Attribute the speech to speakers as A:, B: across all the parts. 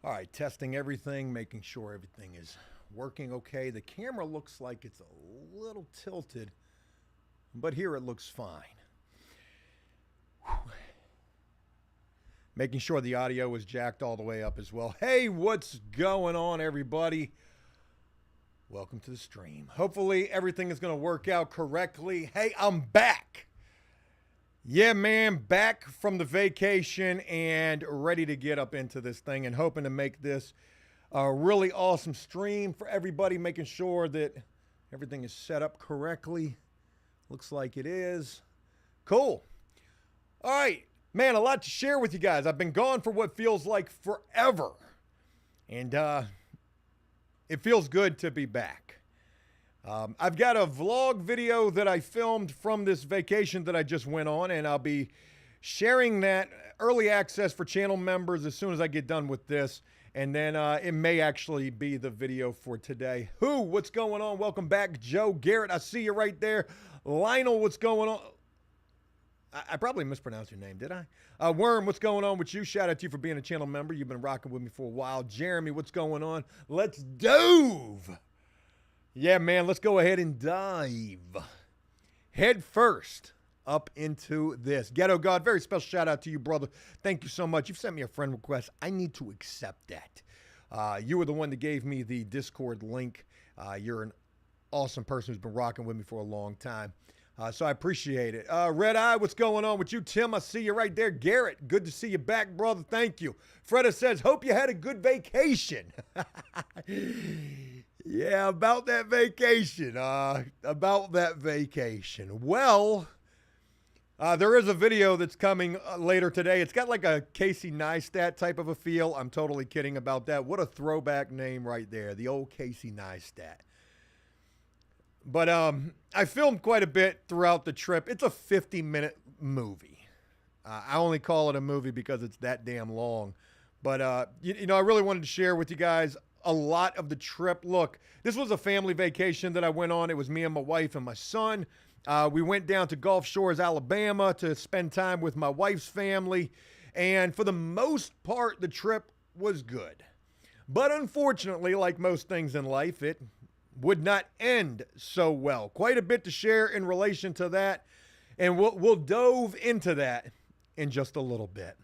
A: All right, testing everything, making sure everything is working okay. The camera looks like it's a little tilted, but here it looks fine. Whew. Making sure the audio is jacked all the way up as well. Hey, what's going on, everybody? Welcome to the stream. Hopefully everything is going to work out correctly. Hey, I'm back. Yeah, man, back from the vacation and ready to get up into this thing and hoping to make this a really awesome stream for everybody, making sure that everything is set up correctly. Looks like it is. Cool. All right, man, a lot to share with you guys. I've been gone for what feels like forever, and it feels good to be back. I've got a vlog video that I filmed from this vacation that I just went on, and I'll be sharing that early access for channel members as soon as I get done with this. And then it may actually be the video for today. What's going on? Welcome back, Joe Garrett. I see you right there. Lionel, what's going on? I probably mispronounced your name, did I? Worm, what's going on with you? Shout out to you for being a channel member. You've been rocking with me for a while. Jeremy, what's going on? Let's dove. Yeah, man, let's go ahead and dive head first up into this. Ghetto God, very special shout out to you, brother. Thank you so much. You've sent me a friend request. I need to accept that. You were the one that gave me the Discord link. You're an awesome person who's been rocking with me for a long time. So I appreciate it. Red Eye, what's going on with you? Tim, I see you right there. Garrett, good to see you back, brother. Thank you. Freda says, hope you had a good vacation. Yeah, about that vacation. Well, there is a video that's coming later today. It's got like a Casey Neistat type of a feel. I'm totally kidding about that. What a throwback name right there. The old Casey Neistat. But I filmed quite a bit throughout the trip. It's a 50-minute movie. I only call it a movie because it's that damn long. But, you know, I really wanted to share with you guys a lot of the trip. Look, this was a family vacation that I went on. It was me and my wife and my son. We went down to Gulf Shores, Alabama to spend time with my wife's family. And for the most part, the trip was good. But unfortunately, like most things in life, it would not end so well. Quite a bit to share in relation to that. And we'll dove into that in just a little bit.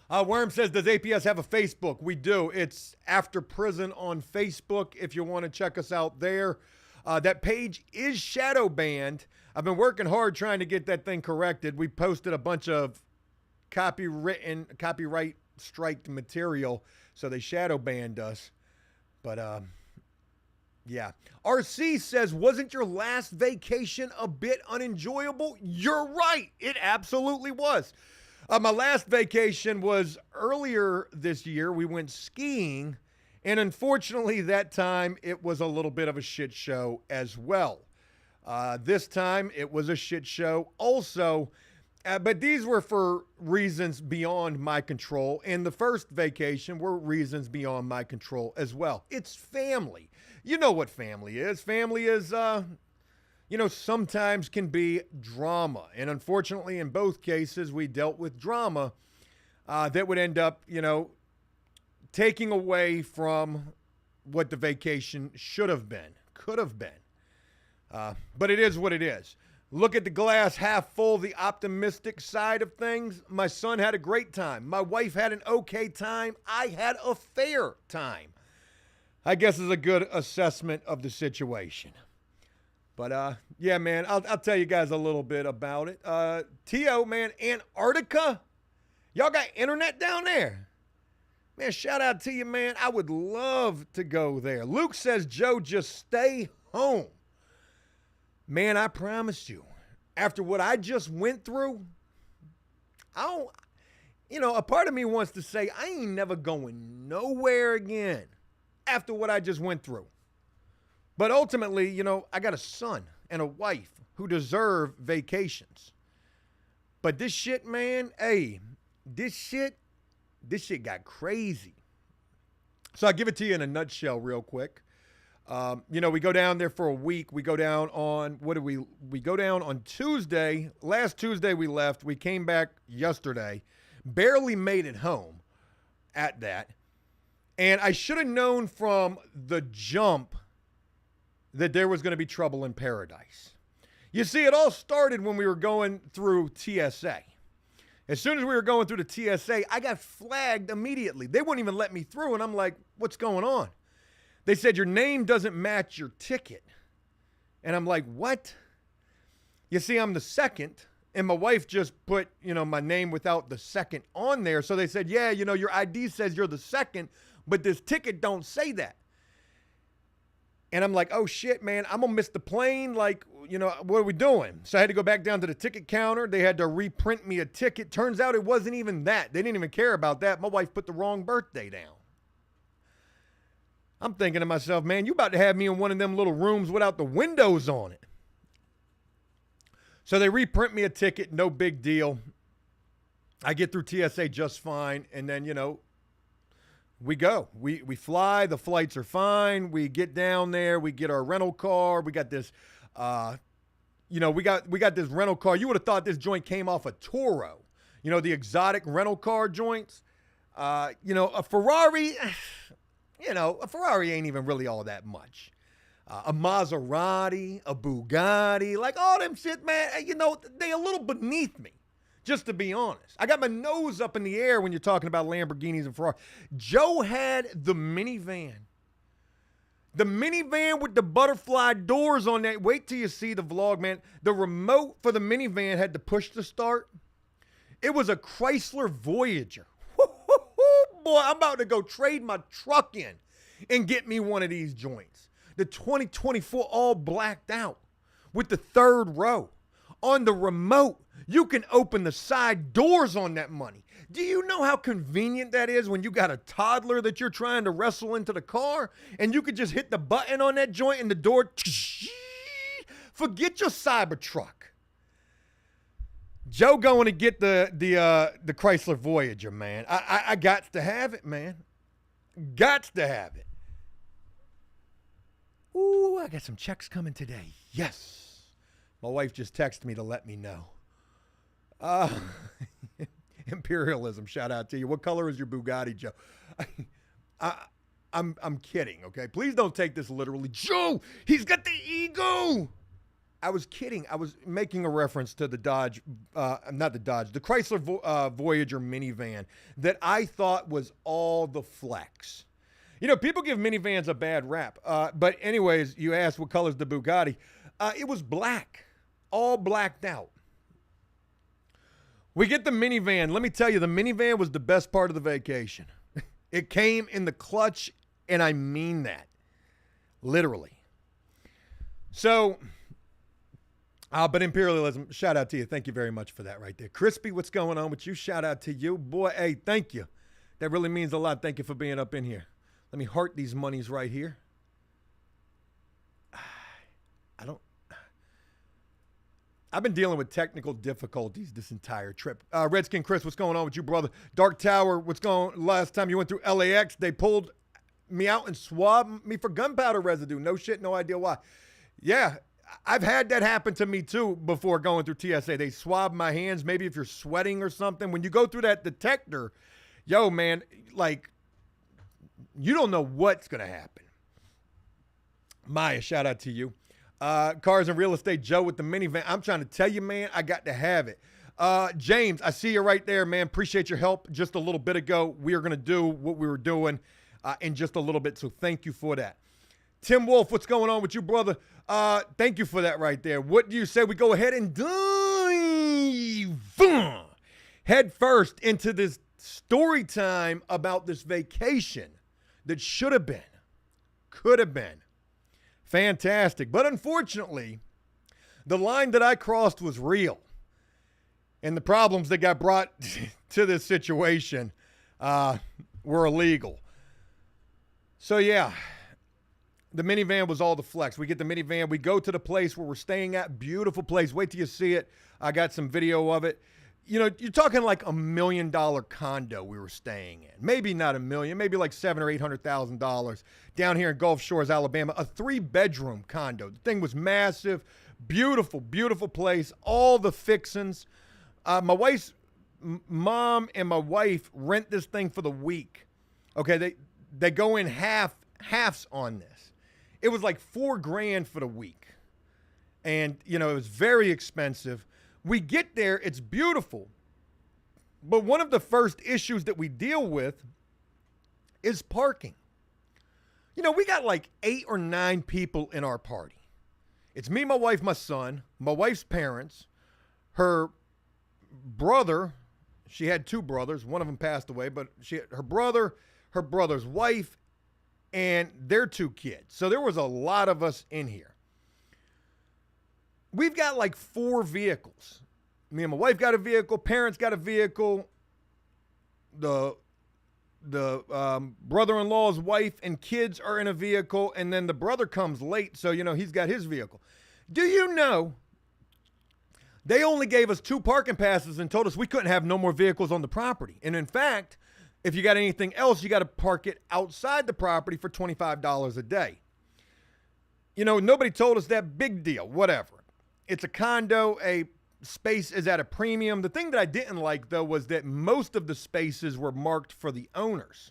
A: Worm says, does APS have a Facebook? We do. It's After Prison on Facebook if you want to check us out there. That page is shadow banned. I've been working hard trying to get that thing corrected. We posted a bunch of copyright striked material, so they shadow banned us. But, yeah. RC says, wasn't your last vacation a bit unenjoyable? You're right. It absolutely was. My last vacation was earlier this year. We went skiing, and unfortunately that time it was a little bit of a shit show as well. This time it was a shit show also, but these were for reasons beyond my control, and the first vacation were reasons beyond my control as well. It's family. You know what family is. Family is, you know, sometimes can be drama. And unfortunately, in both cases, we dealt with drama that would end up, you know, taking away from what the vacation should have been, could have been. But it is what it is. Look at the glass half full, the optimistic side of things. My son had a great time. My wife had an okay time. I had a fair time, I guess is a good assessment of the situation. But, yeah, man, I'll tell you guys a little bit about it. Tio, man, Antarctica? Y'all got internet down there? Man, shout out to you, man. I would love to go there. Luke says, Joe, just stay home. Man, I promise you, after what I just went through, you know, a part of me wants to say, I ain't never going nowhere again after what I just went through. But ultimately, you know, I got a son and a wife who deserve vacations. But this shit, man, hey, this shit got crazy. So I'll give it to you in a nutshell real quick. You know, we go down there for a week. We go down on, we go down on Tuesday. Last Tuesday we left. We came back yesterday. Barely made it home at that. And I should have known from the jump that there was going to be trouble in paradise. You see, it all started when we were going through TSA. As soon as we were going through the TSA, I got flagged immediately. They wouldn't even let me through, and I'm like, what's going on? They said, your name doesn't match your ticket. And I'm like, what? You see, I'm the second, and my wife just put, my name without the second on there. So they said, yeah, your ID says you're the second, but this ticket don't say that. And I'm like, oh, shit, man, I'm going to miss the plane. Like, what are we doing? So I had to go back down to the ticket counter. They had to reprint me a ticket. Turns out it wasn't even that. They didn't even care about that. My wife put the wrong birthday down. I'm thinking to myself, man, you about to have me in one of them little rooms without the windows on it. So they reprint me a ticket. No big deal. I get through TSA just fine. And then, we go. We fly. The flights are fine. We get down there. We get our rental car. We got this, we got this rental car. You would have thought this joint came off a Toro. The exotic rental car joints. A Ferrari, a Ferrari ain't even really all that much. A Maserati, a Bugatti, like all them shit, man, they a little beneath me. Just to be honest, I got my nose up in the air when you're talking about Lamborghinis and Ferraris. Joe had the minivan. The minivan with the butterfly doors on that. Wait till you see the vlog, man. The remote for the minivan had to push to start. It was a Chrysler Voyager. Boy, I'm about to go trade my truck in and get me one of these joints. The 2024 all blacked out with the third row. On the remote, you can open the side doors on that money. Do you know how convenient that is when you got a toddler that you're trying to wrestle into the car and you could just hit the button on that joint and the door, forget your Cybertruck. Joe going to get the Chrysler Voyager, man. I got to have it, man. Got to have it. Ooh, I got some checks coming today. Yes. My wife just texted me to let me know. Imperialism, shout out to you. What color is your Bugatti, Joe? I'm kidding, okay? Please don't take this literally. Joe, he's got the ego. I was kidding. I was making a reference to the Dodge, the Chrysler Voyager minivan that I thought was all the flex. People give minivans a bad rap. But anyways, you asked what color's the Bugatti. It was black, all blacked out. We get the minivan. Let me tell you, the minivan was the best part of the vacation. It came in the clutch, and I mean that. Literally. So, but Imperialism, shout out to you. Thank you very much for that right there. Crispy, what's going on with you? Shout out to you. Boy, hey, thank you. That really means a lot. Thank you for being up in here. Let me heart these monies right here. I've been dealing with technical difficulties this entire trip. Redskin Chris, what's going on with you, brother? Dark Tower, last time you went through LAX, they pulled me out and swabbed me for gunpowder residue. No shit, no idea why. Yeah, I've had that happen to me too before going through TSA. They swab my hands, maybe if you're sweating or something. When you go through that detector, yo, man, like, you don't know what's going to happen. Maya, shout out to you. Cars and Real Estate Joe with the minivan. I'm trying to tell you, man, I got to have it. James, I see you right there, man. Appreciate your help just a little bit ago. We are going to do what we were doing in just a little bit, so thank you for that. Tim Wolf, what's going on with you, brother? Thank you for that right there. What do you say we go ahead and dive head first into this story time about this vacation that should have been, could have been. Fantastic. But unfortunately, the line that I crossed was real. And the problems that got brought to this situation were illegal. So, yeah, the minivan was all the flex. We get the minivan. We go to the place where we're staying at. Beautiful place. Wait till you see it. I got some video of it. You're talking like $1 million condo we were staying in. Maybe not $1 million, maybe like $700,000 or $800,000 down here in Gulf Shores, Alabama. A 3-bedroom condo. The thing was massive, beautiful, beautiful place. All the fixings. My wife's mom and my wife rent this thing for the week. Okay, they go in halves on this. It was like $4,000 for the week. And, you know, it was very expensive. We get there, it's beautiful. But one of the first issues that we deal with is parking. You know, we got like 8 or 9 people in our party. It's me, my wife, my son, my wife's parents, her brother. She had 2 brothers. One of them passed away, but her brother, her brother's wife, and their 2 kids. So there was a lot of us in here. We've got like 4 vehicles. Me and my wife got a vehicle. Parents got a vehicle. The brother-in-law's wife and kids are in a vehicle, and then the brother comes late, so, you know, he's got his vehicle. Do you know they only gave us 2 parking passes and told us we couldn't have no more vehicles on the property? And in fact, if you got anything else, you got to park it outside the property for $25 a day. You know, nobody told us that. Big deal, whatever. It's a condo, a space is at a premium. The thing that I didn't like, though, was that most of the spaces were marked for the owners.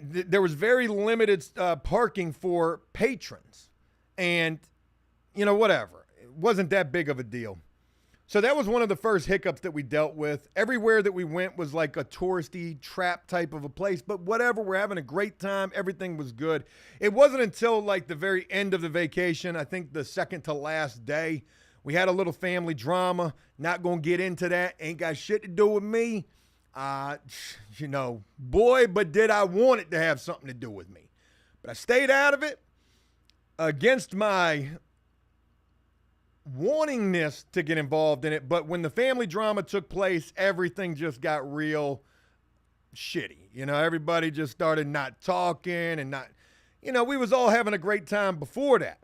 A: There was very limited parking for patrons. And, you know, whatever. It wasn't that big of a deal. So that was one of the first hiccups that we dealt with. Everywhere that we went was like a touristy trap type of a place. But whatever, we're having a great time. Everything was good. It wasn't until like the very end of the vacation, I think the second to last day, we had a little family drama. Not going to get into that. Ain't got shit to do with me. You know, boy, but did I want it to have something to do with me. But I stayed out of it against my wantingness to get involved in it. But when the family drama took place, everything just got real shitty. You know, everybody just started not talking and not, you know, we was all having a great time before that.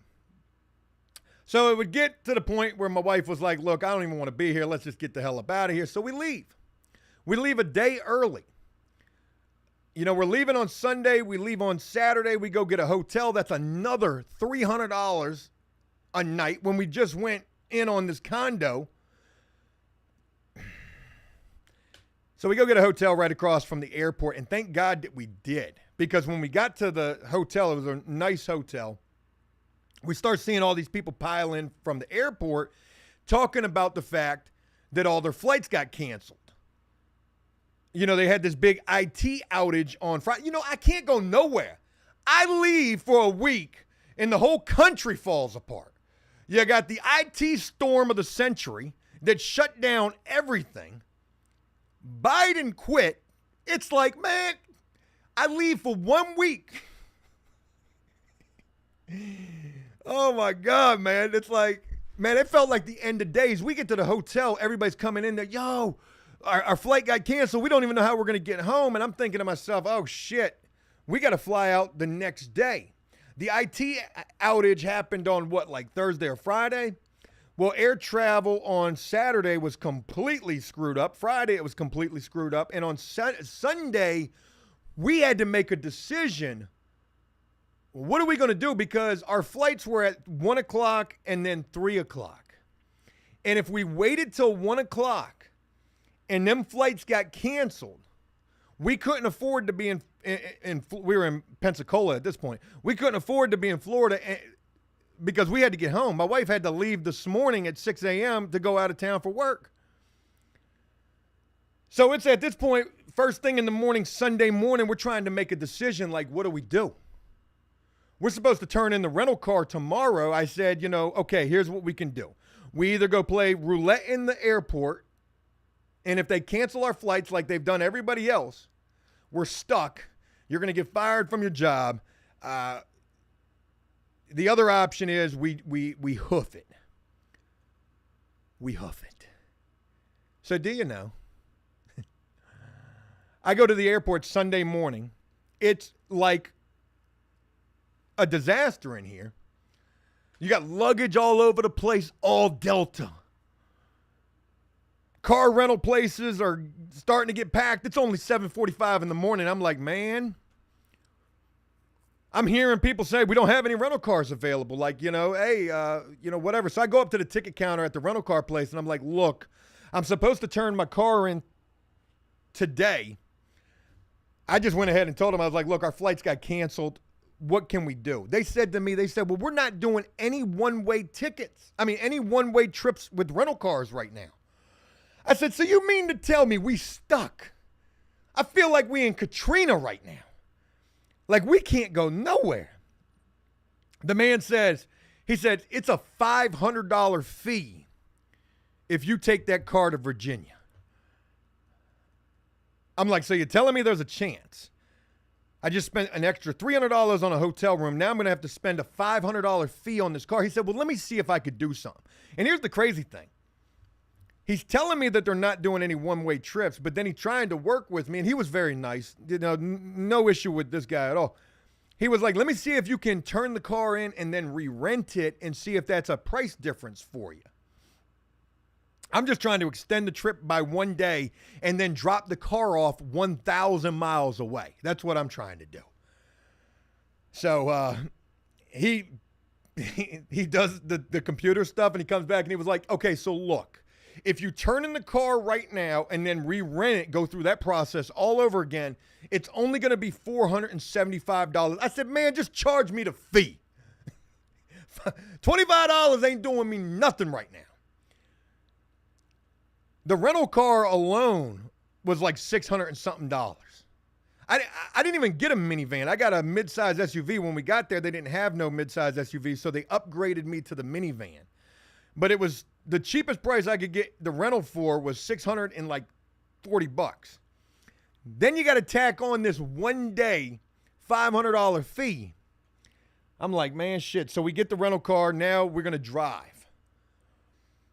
A: So it would get to the point where my wife was like, look, I don't even want to be here. Let's just get the hell up out of here. So we leave. We leave a day early. You know, we're leaving on Sunday. We leave on Saturday. We go get a hotel. That's another $300 a night when we just went in on this condo. So we go get a hotel right across from the airport. And thank God that we did. Because when we got to the hotel, it was a nice hotel. We start seeing all these people pile in from the airport talking about the fact that all their flights got canceled. You know, they had this big IT outage on Friday. You know, I can't go nowhere. I leave for a week and the whole country falls apart. You got the IT storm of the century that shut down everything. Biden quit. It's like, man, I leave for 1 week. Oh my God, man. It's like, man, it felt like the end of days. We get to the hotel, everybody's coming in there. Yo, our flight got canceled. We don't even know how we're going to get home. And I'm thinking to myself, oh shit, we got to fly out the next day. The IT outage happened on what, like Thursday or Friday? Well, air travel on Saturday was completely screwed up. Friday, it was completely screwed up. And on Sunday, we had to make a decision. What are we going to do? Because our flights were at 1 o'clock and then 3 o'clock. And if we waited till 1 o'clock and them flights got canceled, we couldn't afford to be in we were in Pensacola at this point. We couldn't afford to be in Florida because we had to get home. My wife had to leave this morning at 6 a.m. to go out of town for work. So it's at this point, first thing in the morning, Sunday morning, we're trying to make a decision like, what do we do? We're supposed to turn in the rental car tomorrow. I said, you know, okay, here's what we can do. We either go play roulette in the airport, and if they cancel our flights like they've done everybody else, we're stuck. You're going to get fired from your job. The other option is we hoof it. We hoof it. So do you know? I go to the airport Sunday morning. It's like a disaster in here. You got luggage all over the place, all Delta. Car rental places are starting to get packed. It's only 7:45 in the morning. I'm like, man, I'm hearing people say we don't have any rental cars available. Like, you know, hey, whatever. So I go up to the ticket counter at the rental car place and I'm like, look, I'm supposed to turn my car in today. I just went ahead and told them, I was like, look, our flights got canceled. What can we do? They said to me, well, we're not doing any one-way tickets. I mean, any one-way trips with rental cars right now. I said, so you mean to tell me we stuck? I feel like we in Katrina right now. Like we can't go nowhere. The man says, he said, it's a $500 fee if you take that car to Virginia. I'm like, so you're telling me there's a chance? I just spent an extra $300 on a hotel room. Now I'm going to have to spend a $500 fee on this car. He said, well, let me see if I could do something. And here's the crazy thing. He's telling me that they're not doing any one-way trips, but then he's trying to work with me, and he was very nice. You know, no issue with this guy at all. He was like, let me see if you can turn the car in and then re-rent it and see if that's a price difference for you. I'm just trying to extend the trip by 1 day and then drop the car off 1,000 miles away. That's what I'm trying to do. So he does the computer stuff, and he comes back and he was like, okay, so look. If you turn in the car right now and then re-rent it, go through that process all over again, it's only going to be $475. I said, man, just charge me the fee. $25 ain't doing me nothing right now. The rental car alone was like $600 and something. I didn't even get a minivan. I got a midsize SUV. When we got there, they didn't have no midsize SUV, so they upgraded me to the minivan. But it was the cheapest price I could get the rental for was $640. Then you got to tack on this 1 day $500 fee. I'm like, man, shit. So we get the rental car. Now we're going to drive.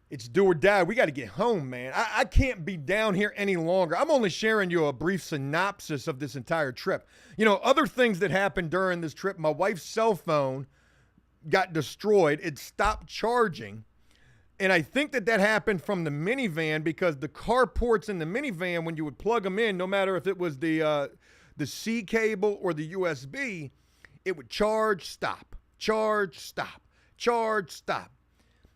A: It's do or die. We got to get home, man. I can't be down here any longer. I'm only sharing you a brief synopsis of this entire trip. You know, other things that happened during this trip, my wife's cell phone got destroyed. It stopped charging. And I think that happened from the minivan because the car ports in the minivan, when you would plug them in, no matter if it was the C cable or the USB, it would charge, stop, charge, stop, charge, stop.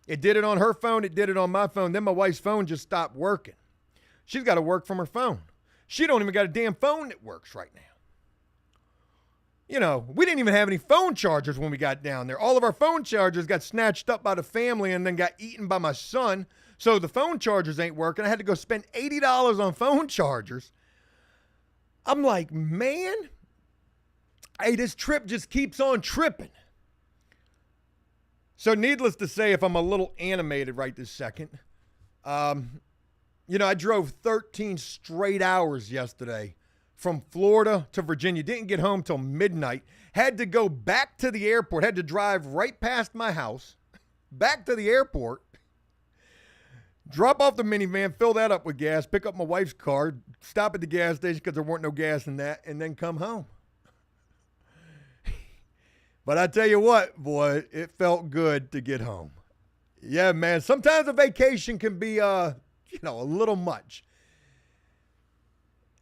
A: It did it on her phone. It did it on my phone. Then my wife's phone just stopped working. She's got to work from her phone. She don't even got a damn phone that works right now. You know, we didn't even have any phone chargers when we got down there. All of our phone chargers got snatched up by the family and then got eaten by my son. So the phone chargers ain't working. I had to go spend $80 on phone chargers. I'm like, man, hey, this trip just keeps on tripping. So needless to say, if I'm a little animated right this second, you know, I drove 13 straight hours yesterday from Florida to Virginia. Didn't get home till midnight. Had to go back to the airport. Had to drive right past my house, back to the airport, drop off the minivan, fill that up with gas, pick up my wife's car, stop at the gas station because there weren't no gas in that, and then come home. But I tell you what, boy, it felt good to get home. Yeah, man, sometimes a vacation can be, you know, a little much.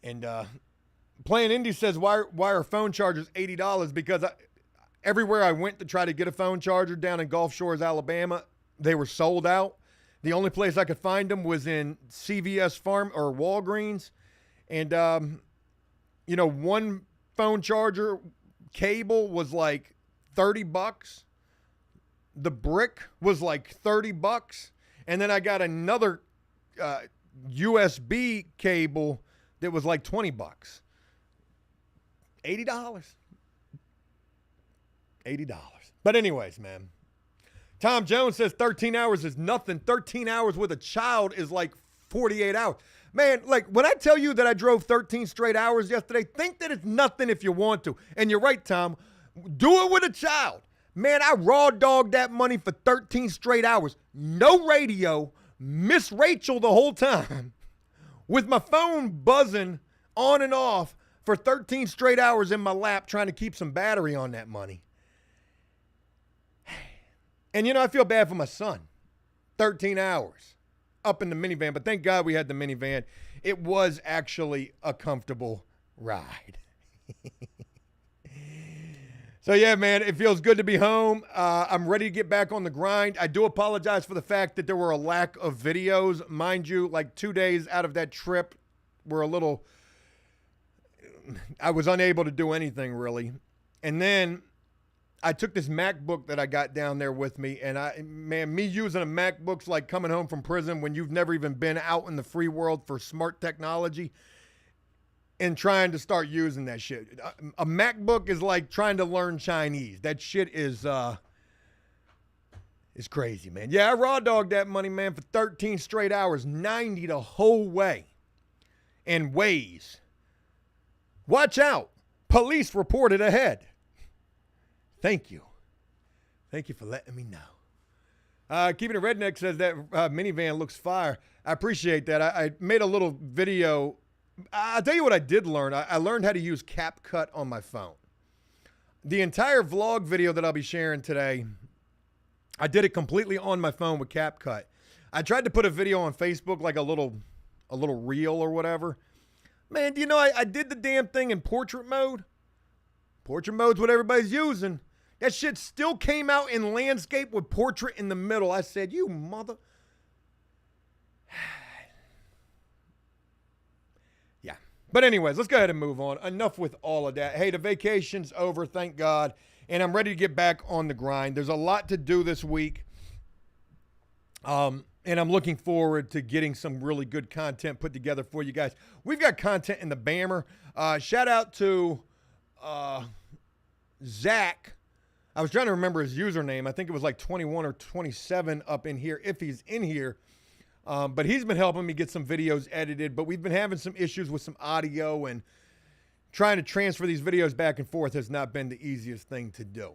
A: And, Playing Indy says, why are phone chargers $80? Because everywhere I went to try to get a phone charger down in Gulf Shores, Alabama, they were sold out. The only place I could find them was in CVS Farm or Walgreens. And, you know, one phone charger cable was like $30. The brick was like $30. And then I got another USB cable that was like $20. $80. But anyways, man. Tom Jones says 13 hours is nothing. 13 hours with a child is like 48 hours. Man, like when I tell you that I drove 13 straight hours yesterday, think that it's nothing if you want to. And you're right, Tom. Do it with a child. Man, I raw dogged that money for 13 straight hours. No radio. Miss Rachel the whole time. With my phone buzzing on and off for 13 straight hours in my lap trying to keep some battery on that money. And, you know, I feel bad for my son. 13 hours up in the minivan. But thank God we had the minivan. It was actually a comfortable ride. So, yeah, man, it feels good to be home. I'm ready to get back on the grind. I do apologize for the fact that there were a lack of videos. Mind you, like 2 days out of that trip were a little I was unable to do anything really. And then I took this MacBook that I got down there with me, and me using a MacBook's like coming home from prison when you've never even been out in the free world for smart technology and trying to start using that shit. A MacBook is like trying to learn Chinese. That shit is crazy, man. Yeah, I raw dogged that money, man, for 13 straight hours, 90 the whole way. And Waze. Watch out. Police reported ahead. Thank you. Thank you for letting me know. Keeping It Redneck says that minivan looks fire. I appreciate that. I made a little video. I'll tell you what I did learn. I learned how to use CapCut on my phone. The entire vlog video that I'll be sharing today, I did it completely on my phone with CapCut. I tried to put a video on Facebook, like a little reel or whatever. Man, do you know I did the damn thing in portrait mode? Portrait mode's what everybody's using. That shit still came out in landscape with portrait in the middle. I said, you mother... Yeah. But anyways, let's go ahead and move on. Enough with all of that. Hey, the vacation's over, thank God. And I'm ready to get back on the grind. There's a lot to do this week. And I'm looking forward to getting some really good content put together for you guys. We've got content in the Bammer. Shout out to Zach. I was trying to remember his username. I think it was like 21 or 27 up in here, if he's in here. But he's been helping me get some videos edited. But we've been having some issues with some audio, and trying to transfer these videos back and forth has not been the easiest thing to do.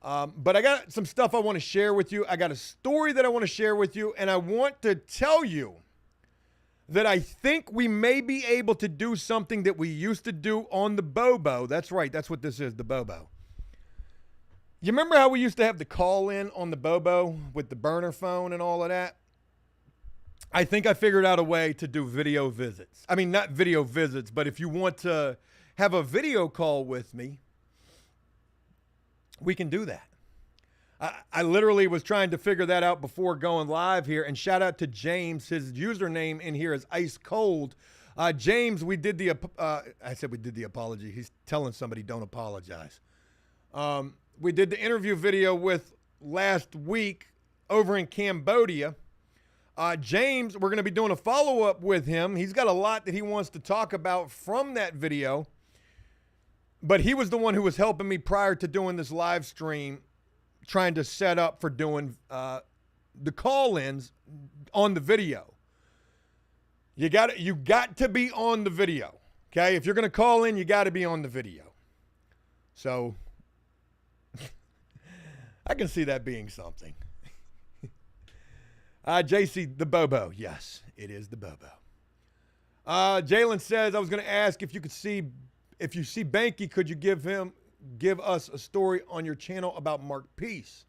A: But I got some stuff I want to share with you. I got a story that I want to share with you, and I want to tell you that I think we may be able to do something that we used to do on the Bobo. That's right. That's what this is, the Bobo. You remember how we used to have the call in on the Bobo with the burner phone and all of that? I think I figured out a way to do video visits. I mean, not video visits, but if you want to have a video call with me, we can do that. I literally was trying to figure that out before going live here. And shout out to James. His username in here is Ice Cold. James, we did the apology. He's telling somebody don't apologize. We did the interview video with last week over in Cambodia. James, we're going to be doing a follow-up with him. He's got a lot that he wants to talk about from that video. But he was the one who was helping me prior to doing this live stream, trying to set up for doing the call-ins on the video. You got to be on the video, okay? If you're going to call in, you got to be on the video. So I can see that being something. JC, the Bobo. Yes, it is the Bobo. Jalen says, I was going to ask if you see Banky, could you give us a story on your channel about Mark Peace?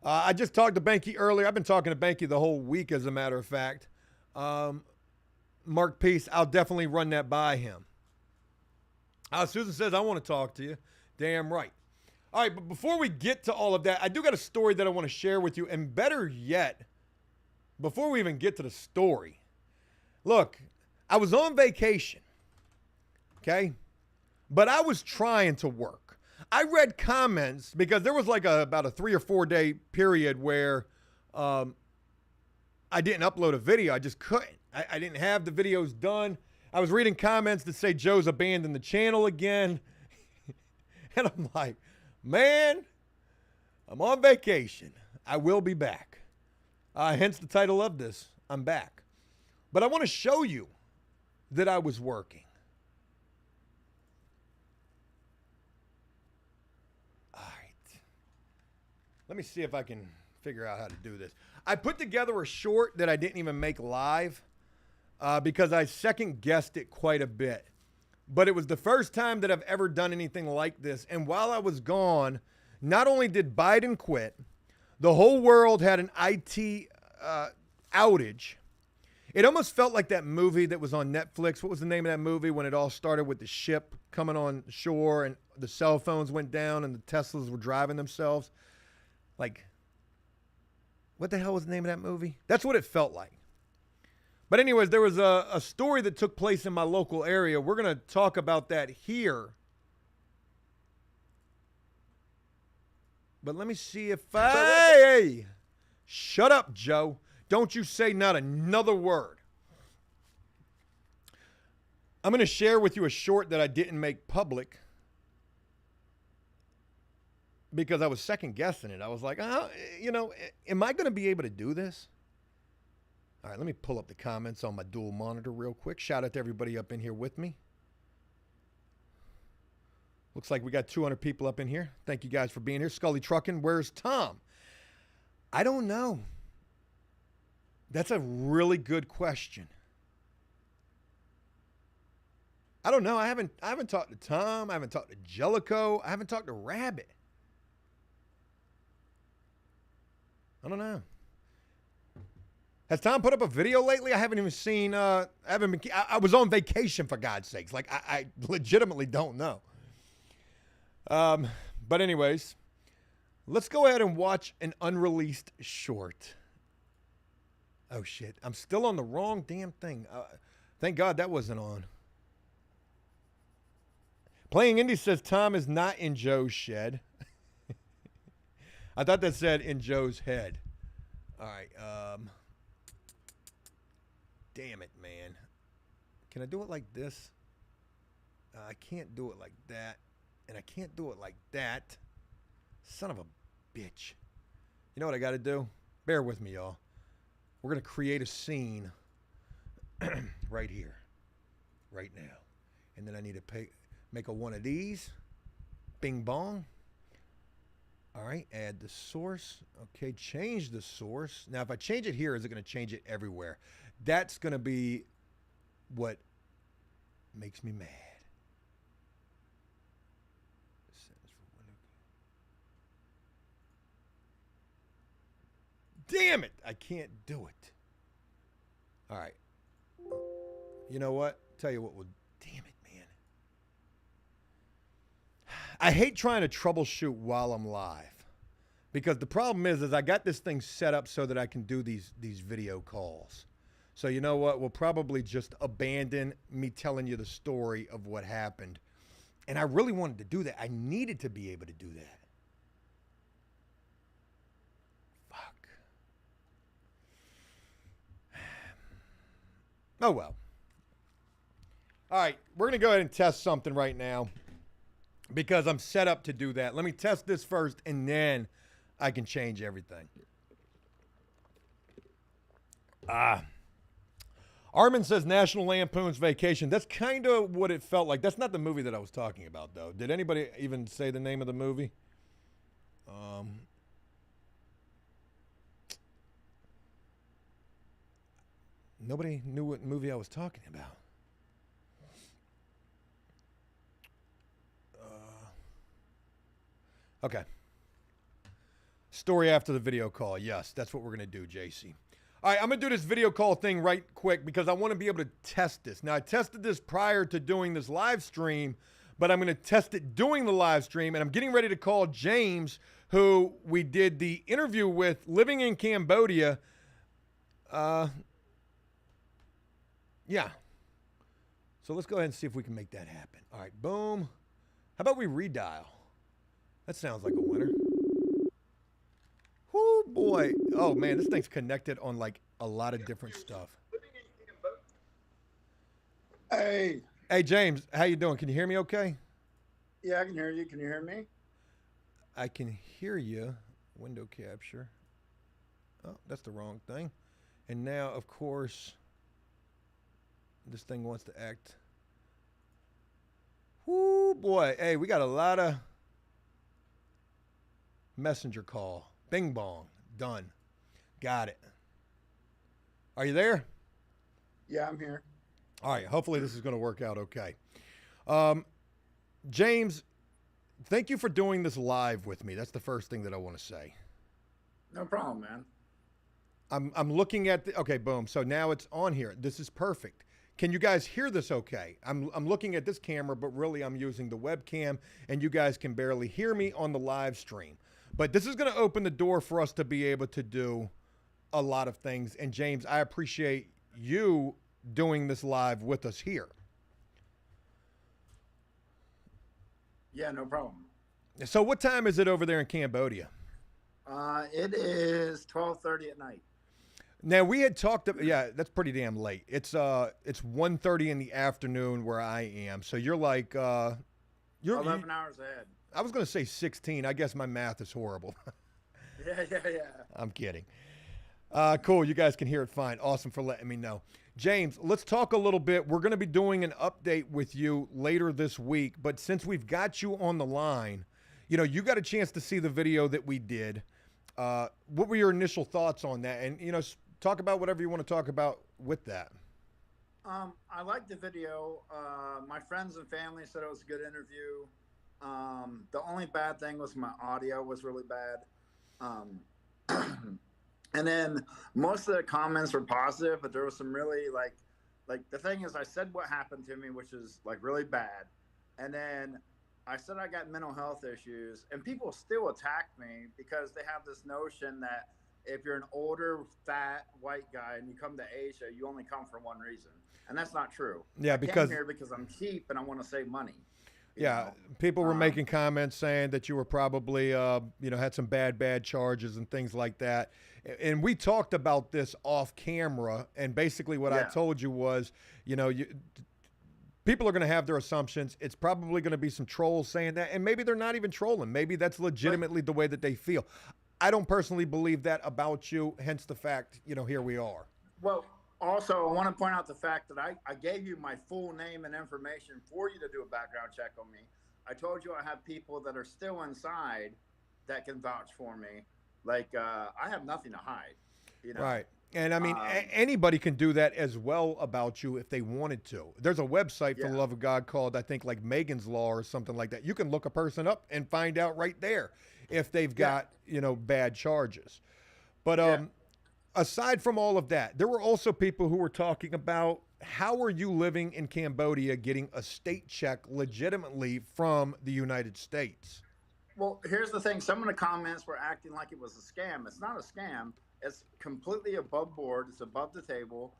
A: I just talked to Banky earlier. I've been talking to Banky the whole week, as a matter of fact. Mark Peace, I'll definitely run that by him. Susan says, I want to talk to you. Damn right. All right, but before we get to all of that, I do got a story that I want to share with you. And better yet, before we even get to the story, look, I was on vacation, okay? But I was trying to work. I read comments because there was like about a 3 or 4 day period where I didn't upload a video. I just couldn't. I didn't have the videos done. I was reading comments that say Joe's abandoned the channel again. And I'm like, man, I'm on vacation. I will be back. Hence the title of this, I'm back. But I want to show you that I was working. All right. Let me see if I can figure out how to do this. I put together a short that I didn't even make live because I second guessed it quite a bit. But it was the first time that I've ever done anything like this. And while I was gone, not only did Biden quit, the whole world had an IT outage. It almost felt like that movie that was on Netflix. What was the name of that movie when it all started with the ship coming on shore and the cell phones went down and the Teslas were driving themselves? Like, what the hell was the name of that movie? That's what it felt like. But anyways, there was a story that took place in my local area. We're going to talk about that here. But let me see if Hey! Shut up, Joe. Don't you say not another word. I'm going to share with you a short that I didn't make public because I was second guessing it. I was like, am I going to be able to do this? All right, let me pull up the comments on my dual monitor real quick. Shout out to everybody up in here with me. Looks like we got 200 people up in here. Thank you guys for being here. Scully Truckin', where's Tom? I don't know. That's a really good question. I don't know. I haven't talked to Tom. I haven't talked to Jellico. I haven't talked to Rabbit. I don't know. Has Tom put up a video lately? I haven't even seen. I was on vacation, for God's sakes. Like I legitimately don't know. But anyways, let's go ahead and watch an unreleased short. Oh shit! I'm still on the wrong damn thing. Thank God that wasn't on. Playing Indy says Tom is not in Joe's shed. I thought that said in Joe's head. All right. Damn it, man. Can I do it like this? I can't do it like that. And I can't do it like that. Son of a bitch. You know what I got to do? Bear with me, y'all. We're going to create a scene right here. Right now. And then I need to make a one of these. Bing bong. All right, add the source. Okay, change the source. Now, if I change it here, is it going to change it everywhere? That's going to be what makes me mad. Damn it, I can't do it. All right. You know what? Tell you what will. Damn it, man. I hate trying to troubleshoot while I'm live. Because the problem is I got this thing set up so that I can do these video calls. So you know what? We'll probably just abandon me telling you the story of what happened. And I really wanted to do that. I needed to be able to do that. Fuck. Oh, well. All right. We're going to go ahead and test something right now. Because I'm set up to do that. Let me test this first, and then I can change everything. Armin says National Lampoon's Vacation. That's kind of what it felt like. That's not the movie that I was talking about, though. Did anybody even say the name of the movie? Nobody knew what movie I was talking about. Okay. Story after the video call. Yes, that's what we're going to do, JC. All right, I'm going to do this video call thing right quick because I want to be able to test this. Now, I tested this prior to doing this live stream, but I'm going to test it doing the live stream, and I'm getting ready to call James, who we did the interview with living in Cambodia. Yeah. So let's go ahead and see if we can make that happen. All right, boom. How about we redial? That sounds like a winner. Whoo, boy. Oh, man, this thing's connected on, like, a lot of different stuff.
B: Hey.
A: Hey, James, how you doing? Can you hear me okay?
B: Yeah, I can hear you. Can you hear me?
A: I can hear you. Window capture. Oh, that's the wrong thing. And now, of course, this thing wants to act. Whoo, boy. Hey, we got a lot of messenger call. Bing bong. Done. Got it. Are you there?
B: Yeah, I'm here.
A: All right. Hopefully this is going to work out okay. James, thank you for doing this live with me. That's the first thing that I want to say.
B: No problem, man.
A: I'm looking at the, okay, boom. So now it's on here. This is perfect. Can you guys hear this okay? I'm looking at this camera, but really I'm using the webcam, and you guys can barely hear me on the live stream. But this is going to open the door for us to be able to do a lot of things. And James, I appreciate you doing this live with us here.
B: Yeah, no problem.
A: So what time is it over there in Cambodia?
B: It is 12:30 at night.
A: Now we had talked. Yeah, that's pretty damn late. It's 1:30 in the afternoon where I am. So you're like you're
B: 11 hours ahead.
A: I was gonna say 16. I guess my math is horrible.
B: Yeah.
A: I'm kidding. Cool. You guys can hear it fine. Awesome for letting me know. James, let's talk a little bit. We're going to be doing an update with you later this week, but since we've got you on the line, you know, you got a chance to see the video that we did. What were your initial thoughts on that? And, you know, talk about whatever you want to talk about with that.
B: I liked the video. My friends and family said it was a good interview. The only bad thing was my audio was really bad. And then most of the comments were positive, but there was some really like the thing is I said what happened to me, which is like really bad. And then I said I got mental health issues, and people still attack me because they have this notion that if you're an older, fat, white guy and you come to Asia, you only come for one reason. And that's not true.
A: Yeah, because
B: I came here because I'm cheap and I want to save money.
A: Yeah, people were making comments saying that you were probably, you know, had some bad charges and things like that. And we talked about this off camera. And basically what I told you was, you know, people are going to have their assumptions. It's probably going to be some trolls saying that. And maybe they're not even trolling. Maybe that's legitimately the way that they feel. I don't personally believe that about you. Hence the fact, you know, here we are.
B: Well, also, I want to point out the fact that I gave you my full name and information for you to do a background check on me. I told you I have people that are still inside that can vouch for me. Like, I have nothing to hide. You know?
A: Right. And I mean, anybody can do that as well about you if they wanted to. There's a website, for the love of God, called, I think, like Megan's Law or something like that. You can look a person up and find out right there if they've got, you know, bad charges. But aside from all of that, there were also people who were talking about how are you living in Cambodia getting a state check legitimately from the United States?
B: Well, here's the thing. Some of the comments were acting like it was a scam. It's not a scam. It's completely above board. It's above the table.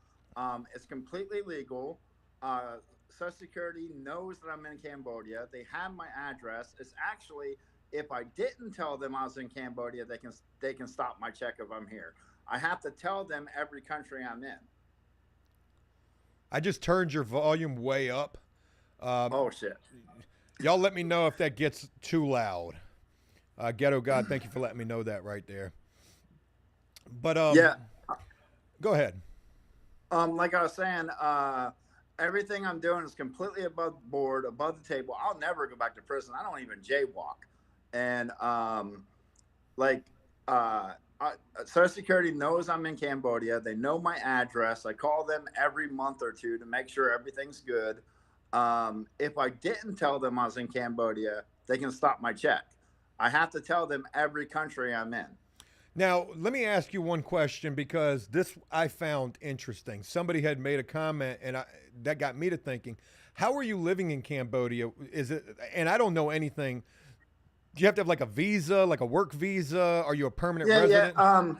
B: It's completely legal. Social Security knows that I'm in Cambodia. They have my address. It's actually, if I didn't tell them I was in Cambodia, they can stop my check if I'm here. I have to tell them every country I'm in.
A: I just turned your volume way up.
B: Oh, shit.
A: Y'all let me know if that gets too loud. Ghetto God, thank you for letting me know that right there. But go ahead.
B: Like I was saying, everything I'm doing is completely above board, above the table. I'll never go back to prison. I don't even jaywalk. And Social Security knows I'm in Cambodia. They know my address. I call them every month or two to make sure everything's good. If I didn't tell them I was in Cambodia, they can stop my check. I have to tell them every country I'm in.
A: Now, let me ask you one question, because this I found interesting. Somebody had made a comment, and that got me to thinking, how are you living in Cambodia? Is it, and I don't know anything. Do you have to have like a visa, like a work visa? Are you a permanent resident?
B: Yeah.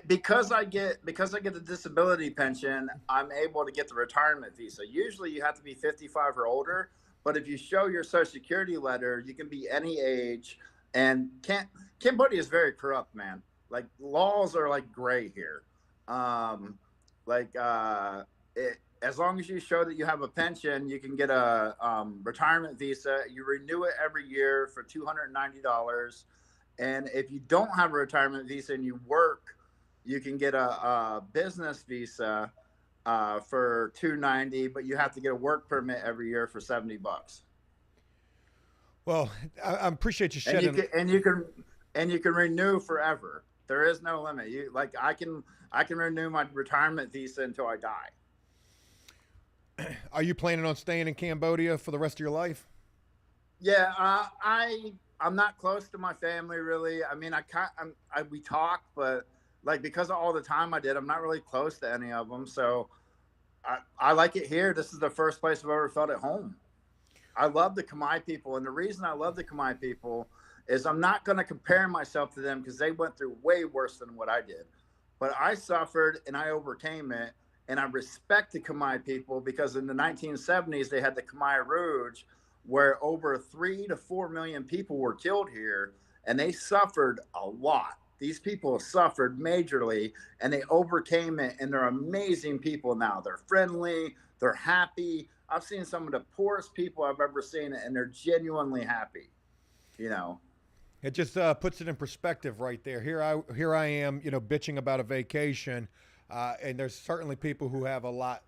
B: Because I get the disability pension, I'm able to get the retirement visa. Usually you have to be 55 or older, but if you show your Social Security letter, you can be any age. And Cambodia is very corrupt, man. Like, laws are like gray here. As long as you show that you have a pension, you can get a retirement visa. You renew it every year for $290. And if you don't have a retirement visa and you work, you can get a business visa for $290, but you have to get a work permit every year for $70.
A: Well, I appreciate you shedding.
B: And you can renew forever. There is no limit. I can renew my retirement visa until I die.
A: Are you planning on staying in Cambodia for the rest of your life?
B: Yeah, I'm not close to my family really. I mean, we talk, but like because of all the time I did, I'm not really close to any of them. So I like it here. This is the first place I've ever felt at home. I love the Khmer people, and the reason I love the Khmer people is I'm not going to compare myself to them because they went through way worse than what I did. But I suffered and I overcame it, And I respect the Khmer people because in the 1970s, they had the Khmer Rouge where over 3 to 4 million people were killed here, and they suffered a lot. These people suffered majorly, and they overcame it, and they're amazing people now. They're friendly, they're happy. I've seen some of the poorest people I've ever seen, and they're genuinely happy, you know.
A: It just puts it in perspective right there. Here I am, bitching about a vacation, and there's certainly people who have a lot,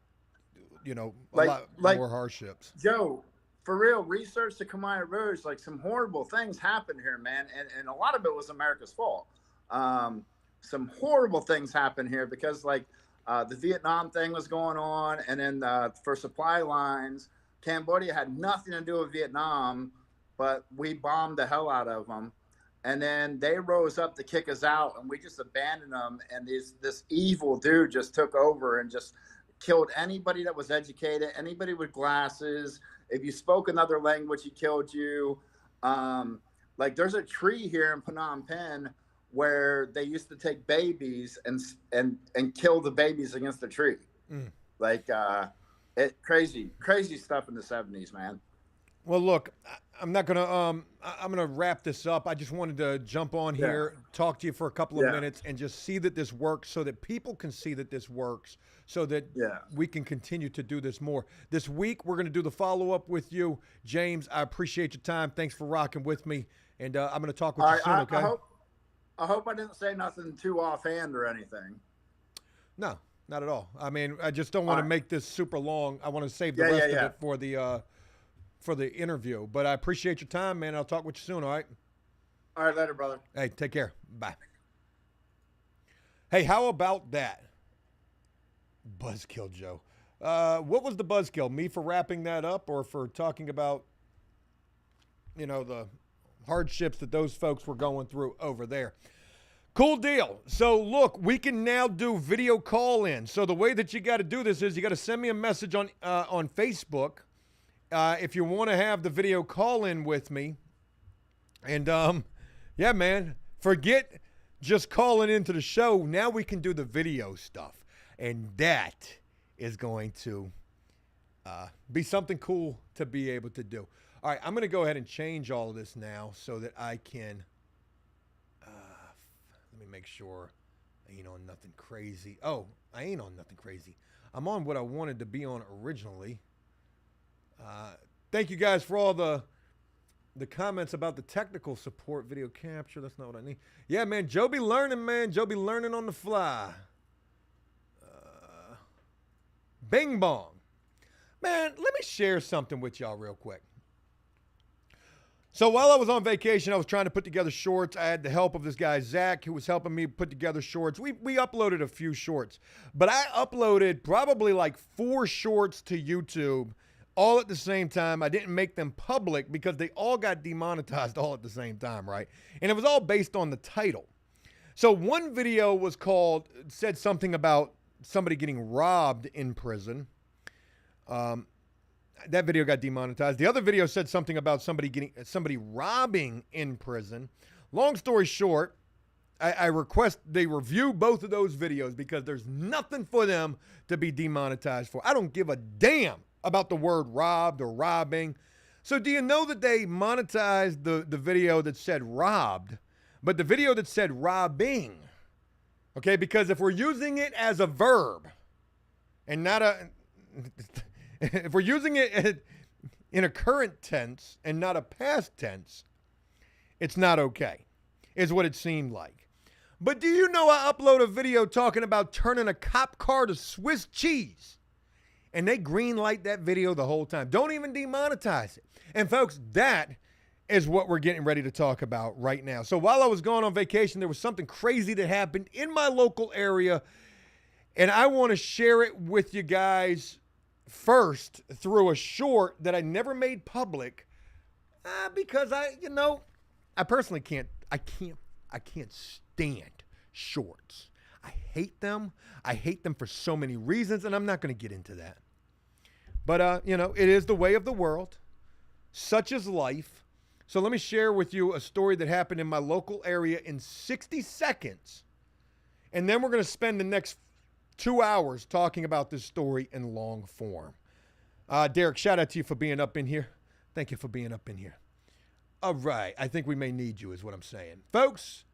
A: a lot more hardships.
B: Joe, for real, research the Khmer Rouge. Like some horrible things happened here, man, and a lot of it was America's fault. Some horrible things happened here because the Vietnam thing was going on, and then for supply lines, Cambodia had nothing to do with Vietnam, but we bombed the hell out of them. And then they rose up to kick us out, and we just abandoned them. And this evil dude just took over and just killed anybody that was educated, anybody with glasses. If you spoke another language, he killed you. There's a tree here in Phnom Penh where they used to take babies and kill the babies against the tree. Crazy stuff in the 70s, man.
A: Well, look, I'm not gonna. I'm gonna wrap this up. I just wanted to jump on here, talk to you for a couple of minutes, and just see that this works, so that people can see that this works, so that we can continue to do this more. This week, we're gonna do the follow up with you, James. I appreciate your time. Thanks for rocking with me, and I'm gonna talk with you soon. Okay.
B: I hope I didn't say nothing too offhand or anything.
A: No, not at all. I mean, I just don't want to make this super long. I want to save the rest of it for the interview. But I appreciate your time, man. I'll talk with you soon, all right?
B: All right, later, brother.
A: Hey, take care. Bye. Hey, how about that? Buzzkill Joe. What was the buzzkill? Me for wrapping that up, or for talking about, the hardships that those folks were going through over there? Cool deal. So look, we can now do video call in. So the way that you got to do this is you got to send me a message on Facebook if you want to have the video call in with me. And yeah, man, forget just calling into the show. Now we can do the video stuff, and that is going to be something cool to be able to do. All right, I'm going to go ahead and change all of this now so that I can, let me make sure I ain't on nothing crazy. Oh, I ain't on nothing crazy. I'm on what I wanted to be on originally. Thank you guys for all the comments about the technical support video capture. That's not what I need. Yeah, man, Joe be learning, man. Joe be learning on the fly. Bing bong. Man, let me share something with y'all real quick. So while I was on vacation, I was trying to put together shorts. I had the help of this guy, Zach, who was helping me put together shorts. We uploaded a few shorts, but I uploaded probably like 4 shorts to YouTube all at the same time. I didn't make them public because they all got demonetized all at the same time, right? And it was all based on the title. So one video said something about somebody getting robbed in prison. That video got demonetized. The other video said something about somebody robbing in prison. Long story short, I request they review both of those videos because there's nothing for them to be demonetized for. I don't give a damn about the word robbed or robbing. So do you know that they monetized the video that said robbed, but the video that said robbing? Okay, because if we're using it as a verb and not if we're using it in a current tense and not a past tense, it's not okay, is what it seemed like. But do you know I upload a video talking about turning a cop car to Swiss cheese? And they green light that video the whole time. Don't even demonetize it. And folks, that is what we're getting ready to talk about right now. So while I was going on vacation, there was something crazy that happened in my local area. And I want to share it with you guys first through a short that I never made public because I personally can't stand shorts. I hate them. I hate them for so many reasons, and I'm not going to get into that. But, it is the way of the world. Such is life. So let me share with you a story that happened in my local area in 60 seconds. And then we're going to spend the next 2 hours talking about this story in long form. Derek, shout out to you for being up in here. Thank you for being up in here. All right. I think we may need you, is what I'm saying. Folks,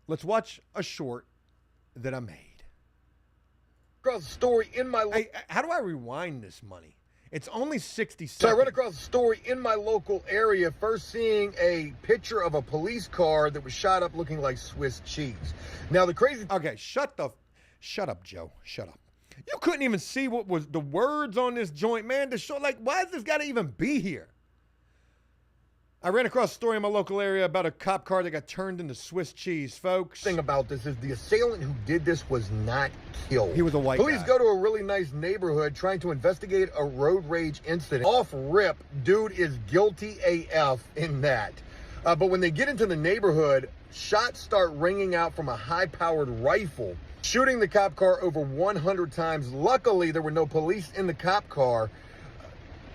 A: let's watch a short that I made. Across the story in my... Hey, how do I rewind this money? It's only 60 seconds. So I run across a story in my local area, first seeing a picture of a police car that was shot up looking like Swiss cheese. Now the crazy... Okay, shut up, Joe. Shut up. You couldn't even see what was the words on this joint, man. To show, like, why does this got to even be here? I ran across a story in my local area about a cop car that got turned into Swiss cheese, folks. The thing about this is the assailant who did this was not killed. He was a white guy. Police go to a really nice neighborhood trying to investigate a road rage incident. Off rip, dude is guilty AF in that. But when they get into the neighborhood, shots start ringing out from a high-powered rifle, shooting the cop car over 100 times. Luckily, there were no police in the cop car.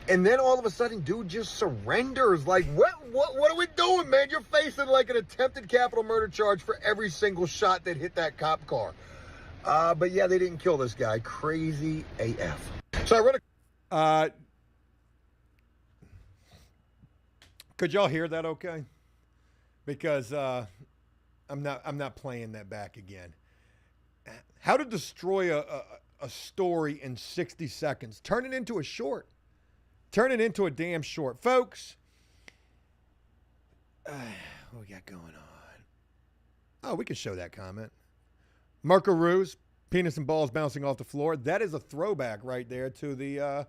A: And then all of a sudden, dude just surrenders. Like, what are we doing, man? You're facing like an attempted capital murder charge for every single shot that hit that cop car. But yeah, they didn't kill this guy. Crazy AF. So I read a... could y'all hear that okay? Because I'm not playing that back again. How to destroy a story in 60 seconds. Turn it into a short. Turn it into a damn short. Folks, what we got going on? Oh, we can show that comment. Marcaroos, penis and balls bouncing off the floor. That is a throwback right there to the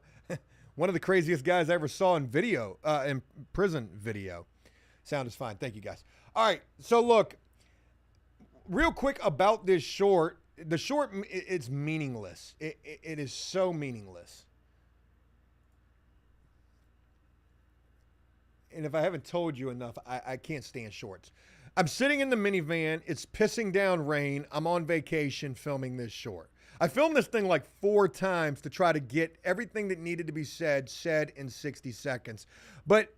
A: one of the craziest guys I ever saw in video, in prison video. Sound is fine. Thank you, guys. All right, so look, real quick about this short. The short, it's meaningless. It is so meaningless. And if I haven't told you enough, I can't stand shorts. I'm sitting in the minivan. It's pissing down rain. I'm on vacation filming this short. I filmed this thing like 4 times to try to get everything that needed to be said in 60 seconds. But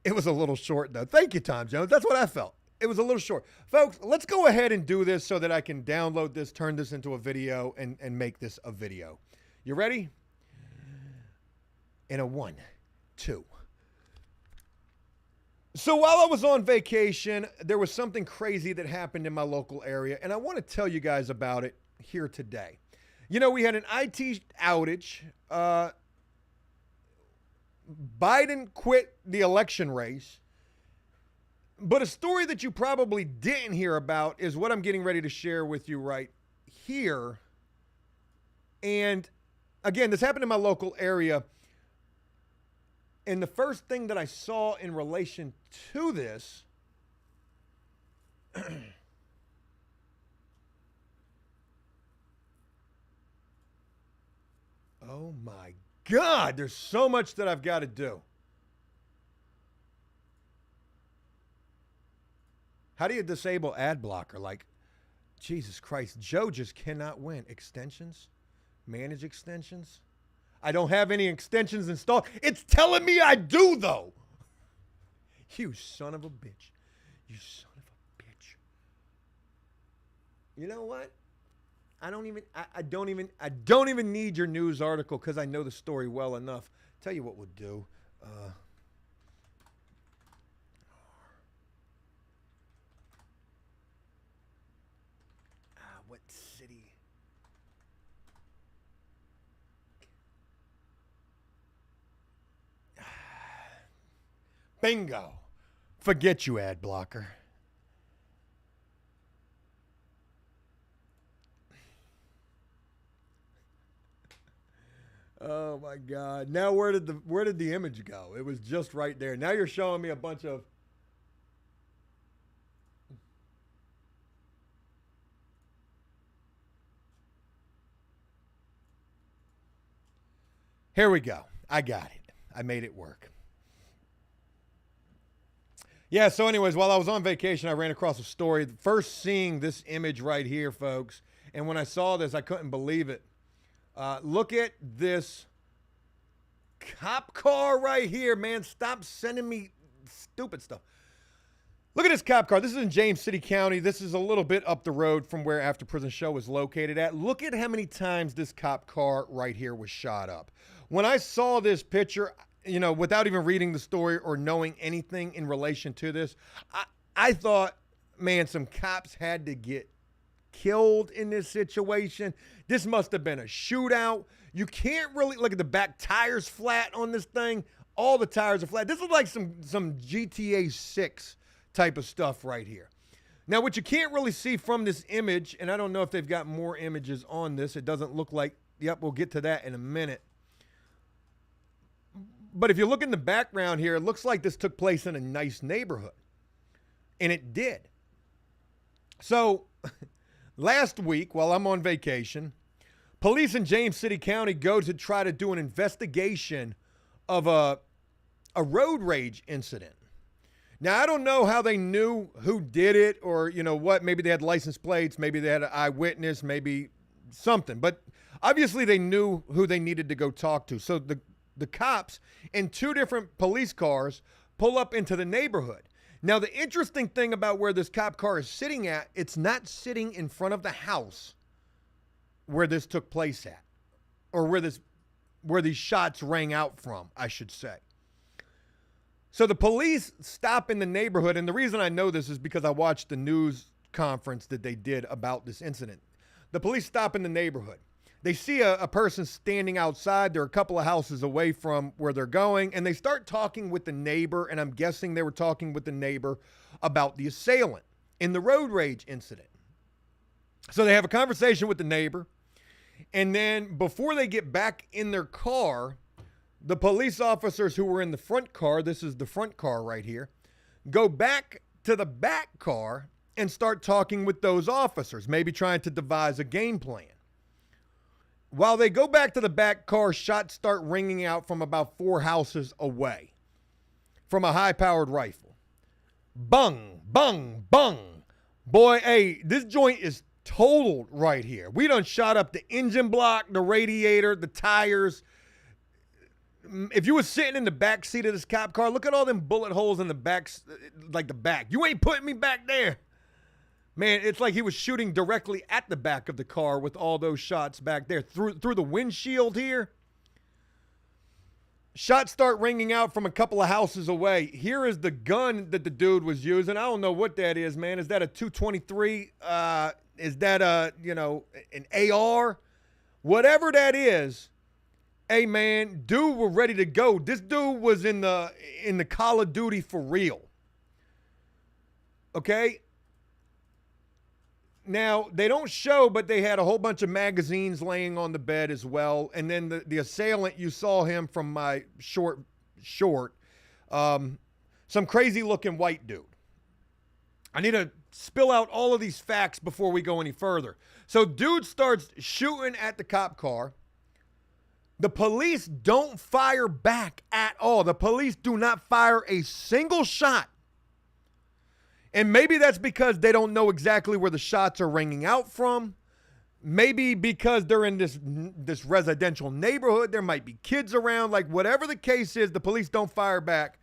A: it was a little short, though. Thank you, Tom Jones. That's what I felt. It was a little short. Folks, let's go ahead and do this so that I can download this, turn this into a video, and make this a video. You ready? In a 1, 2. So while I was on vacation, there was something crazy that happened in my local area, and I want to tell you guys about it here today. You know, we had an IT outage. Biden quit the election race. But a story that you probably didn't hear about is what I'm getting ready to share with you right here. And again, this happened in my local area. And the first thing that I saw in relation to this oh my God, there's so much that I've got to do. How do you disable ad blocker? Like, Jesus Christ, Joe just cannot win. Extensions? Manage extensions? I don't have any extensions installed. It's telling me I do, though. You son of a bitch. You son of a bitch. You know what? I don't even need your news article because I know the story well enough. Tell you what we'll do. What city? Bingo. Forget you, ad blocker. Oh my God. Now where did the image go? It was just right there. Now you're showing me a bunch of Here we go. I got it. I made it work. Yeah, so anyways, while I was on vacation, I ran across a story. First seeing this image right here, folks. And when I saw this, I couldn't believe it. Look at this cop car right here, man. Stop sending me stupid stuff. Look at this cop car. This is in James City County. This is a little bit up the road from where After Prison Show is located at. Look at how many times this cop car right here was shot up. When I saw this picture, you know, without even reading the story or knowing anything in relation to this, I thought, man, some cops had to get killed in this situation. This must have been a shootout. You can't really look at the back tires flat on this thing. All the tires are flat. This is like some GTA 6 type of stuff right here. Now, what you can't really see from this image, and I don't know if they've got more images on this. It doesn't look like, yep, we'll get to that in a minute. But if you look in the background here, it looks like this took place in a nice neighborhood. And it did. So last week, while I'm on vacation, police in James City County go to try to do an investigation of a road rage incident. Now, I don't know how they knew who did it or, you know what, maybe they had license plates, maybe they had an eyewitness, maybe something. But obviously they knew who they needed to go talk to. So the cops in 2 different police cars pull up into the neighborhood. Now, the interesting thing about where this cop car is sitting at, it's not sitting in front of the house where this took place at, or where these shots rang out from, I should say. So the police stop in the neighborhood, and the reason I know this is because I watched the news conference that they did about this incident. The police stop in the neighborhood. They see a person standing outside. They're a couple of houses away from where they're going, and they start talking with the neighbor, and I'm guessing they were talking with the neighbor about the assailant in the road rage incident. So they have a conversation with the neighbor, and then before they get back in their car, the police officers who were in the front car, this is the front car right here, go back to the back car and start talking with those officers, maybe trying to devise a game plan. While they go back to the back car, shots start ringing out from about 4 houses away from a high-powered rifle. Bung, bung, bung. Boy, hey, this joint is totaled right here. We done shot up the engine block, the radiator, the tires. If you were sitting in the back seat of this cop car, look at all them bullet holes in the back, like the back. You ain't putting me back there. Man, it's like he was shooting directly at the back of the car with all those shots back there through the windshield here. Shots start ringing out from a couple of houses away. Here is the gun that the dude was using. I don't know what that is, man. Is that a 223? Is that an AR? Whatever that is. Hey, man, dude, we're ready to go. This dude was in the Call of Duty for real. Okay? Now, they don't show, but they had a whole bunch of magazines laying on the bed as well. And then the assailant, you saw him from my short, some crazy-looking white dude. I need to spill out all of these facts before we go any further. So, dude starts shooting at the cop car. The police don't fire back at all. The police do not fire a single shot. And maybe that's because they don't know exactly where the shots are ringing out from. Maybe because they're in this residential neighborhood. There might be kids around. Like, whatever the case is, the police don't fire back.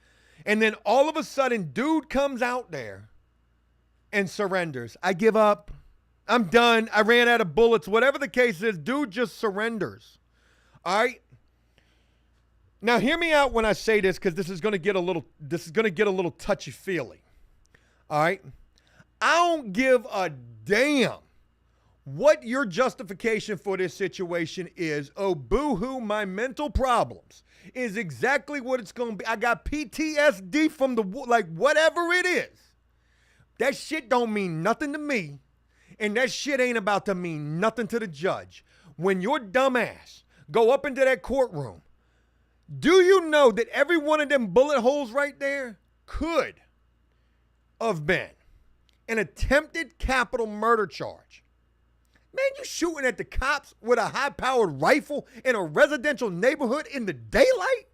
A: And then all of a sudden, dude comes out there and surrenders. I give up. I'm done. I ran out of bullets. Whatever the case is, dude just surrenders. All right. Now, hear me out when I say this, because this is going to get a little touchy-feely. All right. I don't give a damn what your justification for this situation is. Oh, boo-hoo, my mental problems is exactly what it's going to be. I got PTSD from whatever it is. That shit don't mean nothing to me, and that shit ain't about to mean nothing to the judge. When your dumb ass go up into that courtroom, do you know that every one of them bullet holes right there could have been an attempted capital murder charge? Man, you shooting at the cops with a high-powered rifle in a residential neighborhood in the daylight?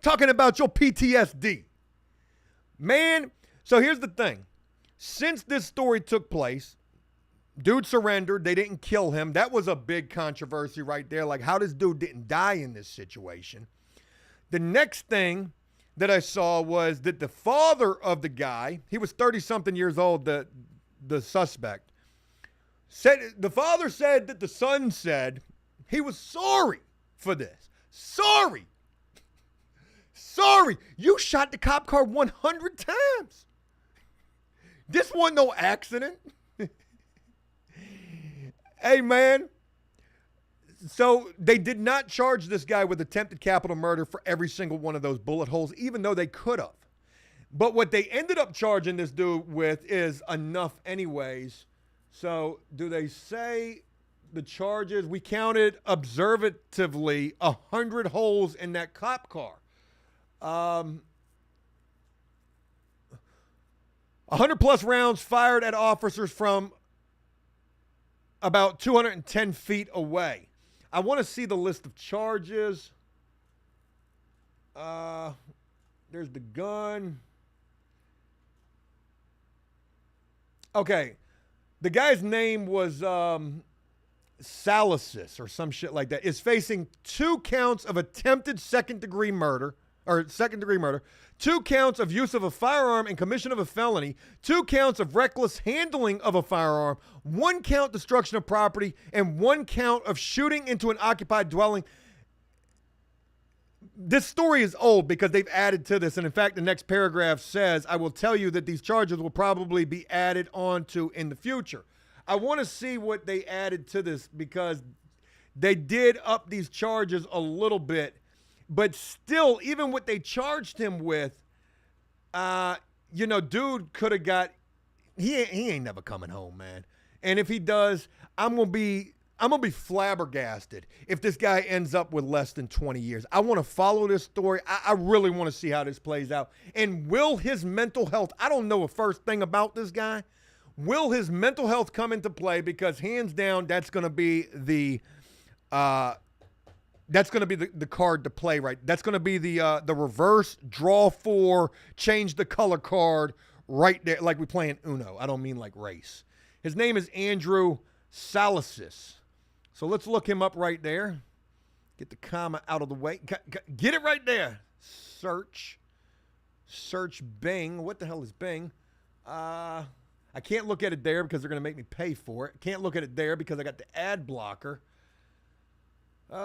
A: Talking about your PTSD. Man, so here's the thing. Since this story took place, dude surrendered. They didn't kill him. That was a big controversy right there. Like, how this dude didn't die in this situation. The next thing that I saw was that the father of the guy, he was 30-something years old, the suspect, said the father said that the son said he was sorry for this. Sorry. Sorry. You shot the cop car 100 times. This wasn't no accident. Hey, man. So they did not charge this guy with attempted capital murder for every single one of those bullet holes, even though they could have. But what they ended up charging this dude with is enough anyways. So do they say the charges? We counted observatively 100 holes in that cop car. 100 plus rounds fired at officers from about 210 feet away. I want to see the list of charges. There's the gun. Okay. The guy's name was Salasis or some shit like that. Is facing 2 counts of attempted second-degree murder, 2 counts of use of a firearm and commission of a felony, 2 counts of reckless handling of a firearm, 1 count destruction of property, and 1 count of shooting into an occupied dwelling. This story is old because they've added to this. And in fact, the next paragraph says, I will tell you that these charges will probably be added on to in the future. I want to see what they added to this because they did up these charges a little bit. But still, even what they charged him with, dude could have got, he ain't never coming home, man. And if he does, I'm gonna be flabbergasted if this guy ends up with less than 20 years. I want to follow this story. I really want to see how this plays out. And will his mental health, I don't know a first thing about this guy. Will his mental health come into play? Because hands down, that's going to be the card to play, right? That's going to be the reverse draw 4, change the color card right there, like we playing Uno. I don't mean like race. His name is Andrew Salasis. So let's look him up right there. Get the comma out of the way. Get it right there. Search Bing. What the hell is Bing? I can't look at it there because they're going to make me pay for it. Can't look at it there because I got the ad blocker. 3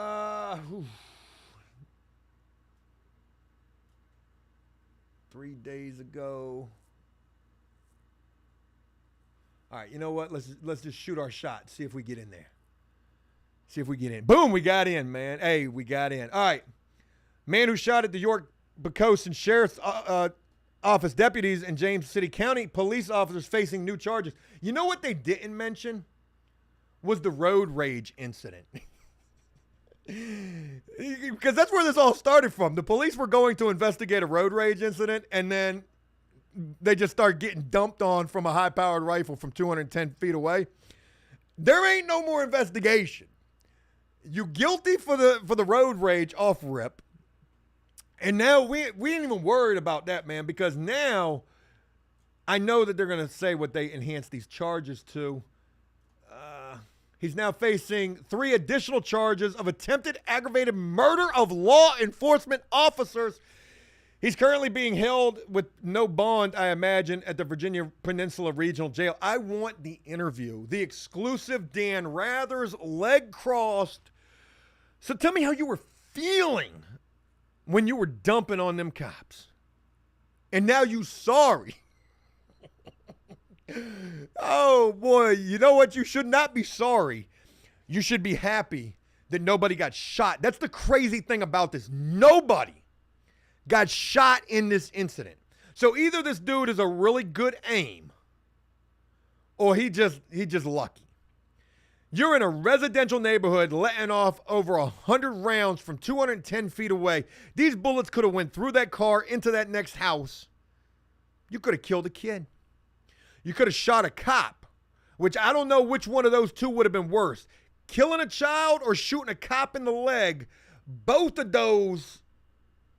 A: days ago. All right, you know what? Let's just shoot our shot. See if we get in there. See if we get in. Boom, we got in, man. Hey, we got in. All right. Man who shot at the York Pocosin Sheriff's Office deputies and James City County police officers facing new charges. You know what they didn't mention? Was the road rage incident. Because that's where this all started from. The police were going to investigate a road rage incident, and then they just start getting dumped on from a high-powered rifle from 210 feet away. There ain't no more investigation. You guilty for the road rage off rip. And now we ain't even worried about that, man, because now I know that they're going to say what they enhanced these charges to. He's now facing 3 additional charges of attempted aggravated murder of law enforcement officers. He's currently being held with no bond, I imagine, at the Virginia Peninsula Regional Jail. I want the interview, the exclusive Dan Rather's leg crossed. So tell me how you were feeling when you were dumping on them cops. And now you sorry. Oh, boy. You know what? You should not be sorry. You should be happy that nobody got shot. That's the crazy thing about this. Nobody got shot in this incident. So either this dude is a really good aim or he just lucky. You're in a residential neighborhood letting off over 100 rounds from 210 feet away. These bullets could have went through that car into that next house. You could have killed a kid. You could have shot a cop, which I don't know which one of those two would have been worse. Killing a child or shooting a cop in the leg. Both of those,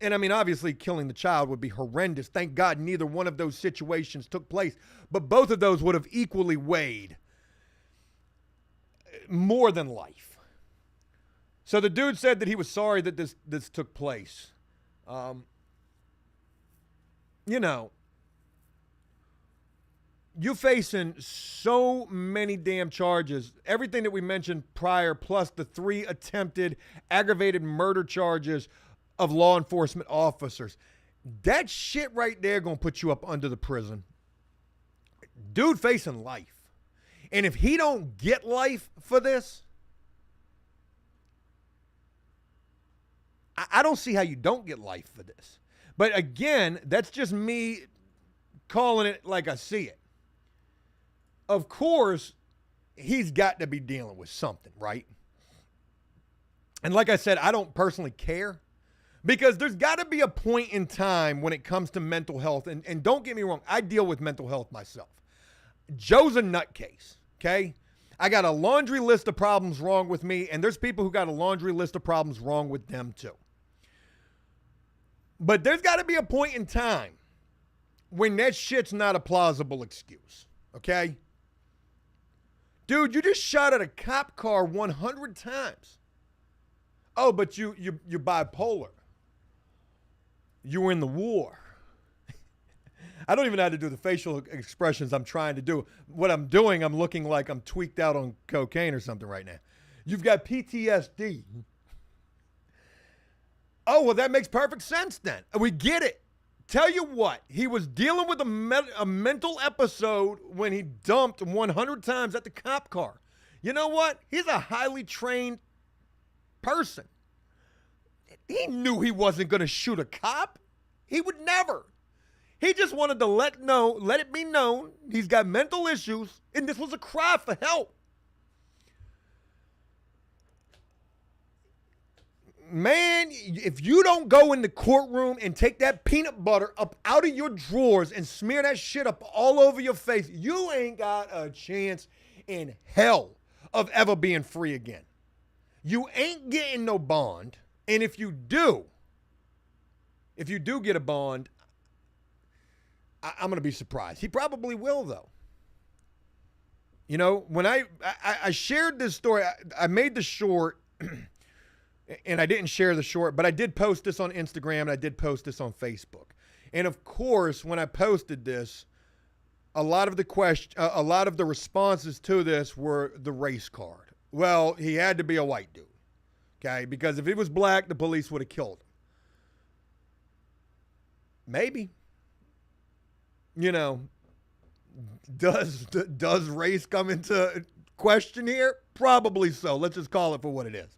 A: and I mean, obviously killing the child would be horrendous. Thank God neither one of those situations took place. But both of those would have equally weighed more than life. So the dude said that he was sorry that this took place. you know, you're facing so many damn charges. Everything that we mentioned prior, plus the 3 attempted aggravated murder charges of law enforcement officers. That shit right there gonna put you up under the prison. Dude facing life. And if he don't get life for this, I don't see how you don't get life for this. But again, that's just me calling it like I see it. Of course, he's got to be dealing with something, right? And like I said, I don't personally care because there's got to be a point in time when it comes to mental health. And don't get me wrong, I deal with mental health myself. Joe's a nutcase, okay? I got a laundry list of problems wrong with me, and there's people who got a laundry list of problems wrong with them too. But there's got to be a point in time when that shit's not a plausible excuse, okay? Dude, you just shot at a cop car 100 times. Oh, but you're bipolar. You were in the war. I don't even know how to do the facial expressions I'm trying to do. What I'm doing, I'm looking like I'm tweaked out on cocaine or something right now. You've got PTSD. Oh, well, that makes perfect sense then. We get it. Tell you what, he was dealing with a mental episode when he dumped 100 times at the cop car. You know what? He's a highly trained person. He knew he wasn't going to shoot a cop. He would never. He just wanted to let it be known he's got mental issues, and this was a cry for help. Man, if you don't go in the courtroom and take that peanut butter up out of your drawers and smear that shit up all over your face, you ain't got a chance in hell of ever being free again. You ain't getting no bond. And if you do get a bond, I'm going to be surprised. He probably will, though. You know, when I shared this story, I made the short, and I didn't share the short, but I did post this on Instagram, and I did post this on Facebook. And of course, when I posted this, a lot of the responses to this were the race card. Well, he had to be a white dude, okay? Because if he was black, the police would have killed him. Maybe. You know, does race come into question here? Probably so. Let's just call it for what it is.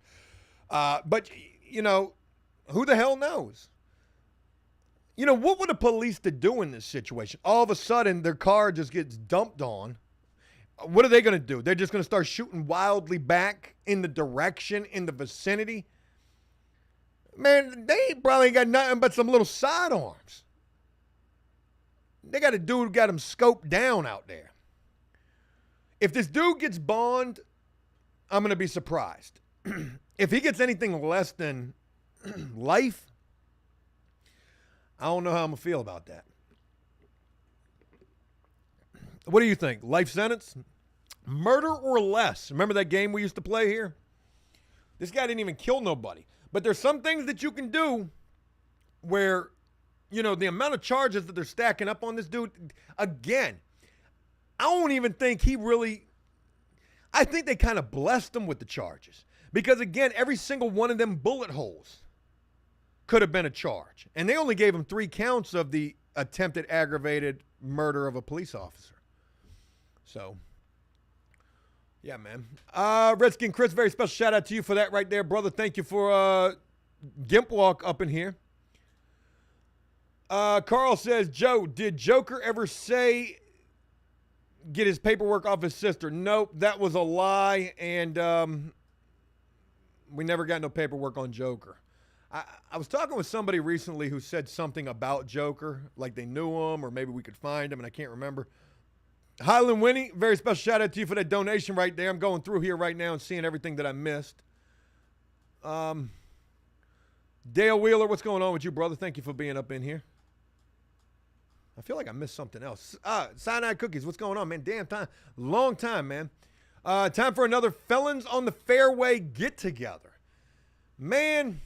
A: But, you know, who the hell knows? You know, what would the police to do in this situation? All of a sudden, their car just gets dumped on. What are they going to do? They're just going to start shooting wildly back in the direction, in the vicinity? Man, they probably got nothing but some little sidearms. They got a dude who got him scoped down out there. If this dude gets bond, I'm going to be surprised. If he gets anything less than life, I don't know how I'm going to feel about that. What do you think? Life sentence? Murder or less? Remember that game we used to play here? This guy didn't even kill nobody. But there's some things that you can do where, you know, the amount of charges that they're stacking up on this dude, again, I don't even think I think they kind of blessed him with the charges. Because, again, every single one of them bullet holes could have been a charge. And they only gave him 3 counts of the attempted aggravated murder of a police officer. So, yeah, man. Redskin Chris, very special shout out to you for that right there, brother. Thank you for Gimp Walk up in here. Carl says, Joe, did Joker ever say get his paperwork off his sister? Nope, that was a lie, and we never got no paperwork on Joker. I was talking with somebody recently who said something about Joker, like they knew him, or maybe we could find him, and I can't remember. Highland Winnie, very special shout out to you for that donation right there. I'm going through here right now and seeing everything that I missed. Dale Wheeler, what's going on with you, brother? Thank you for being up in here. I feel like I missed something else. Cyanide Cookies, what's going on, man? Damn time. Long time, man. Time for another Felons on the Fairway get-together. Man,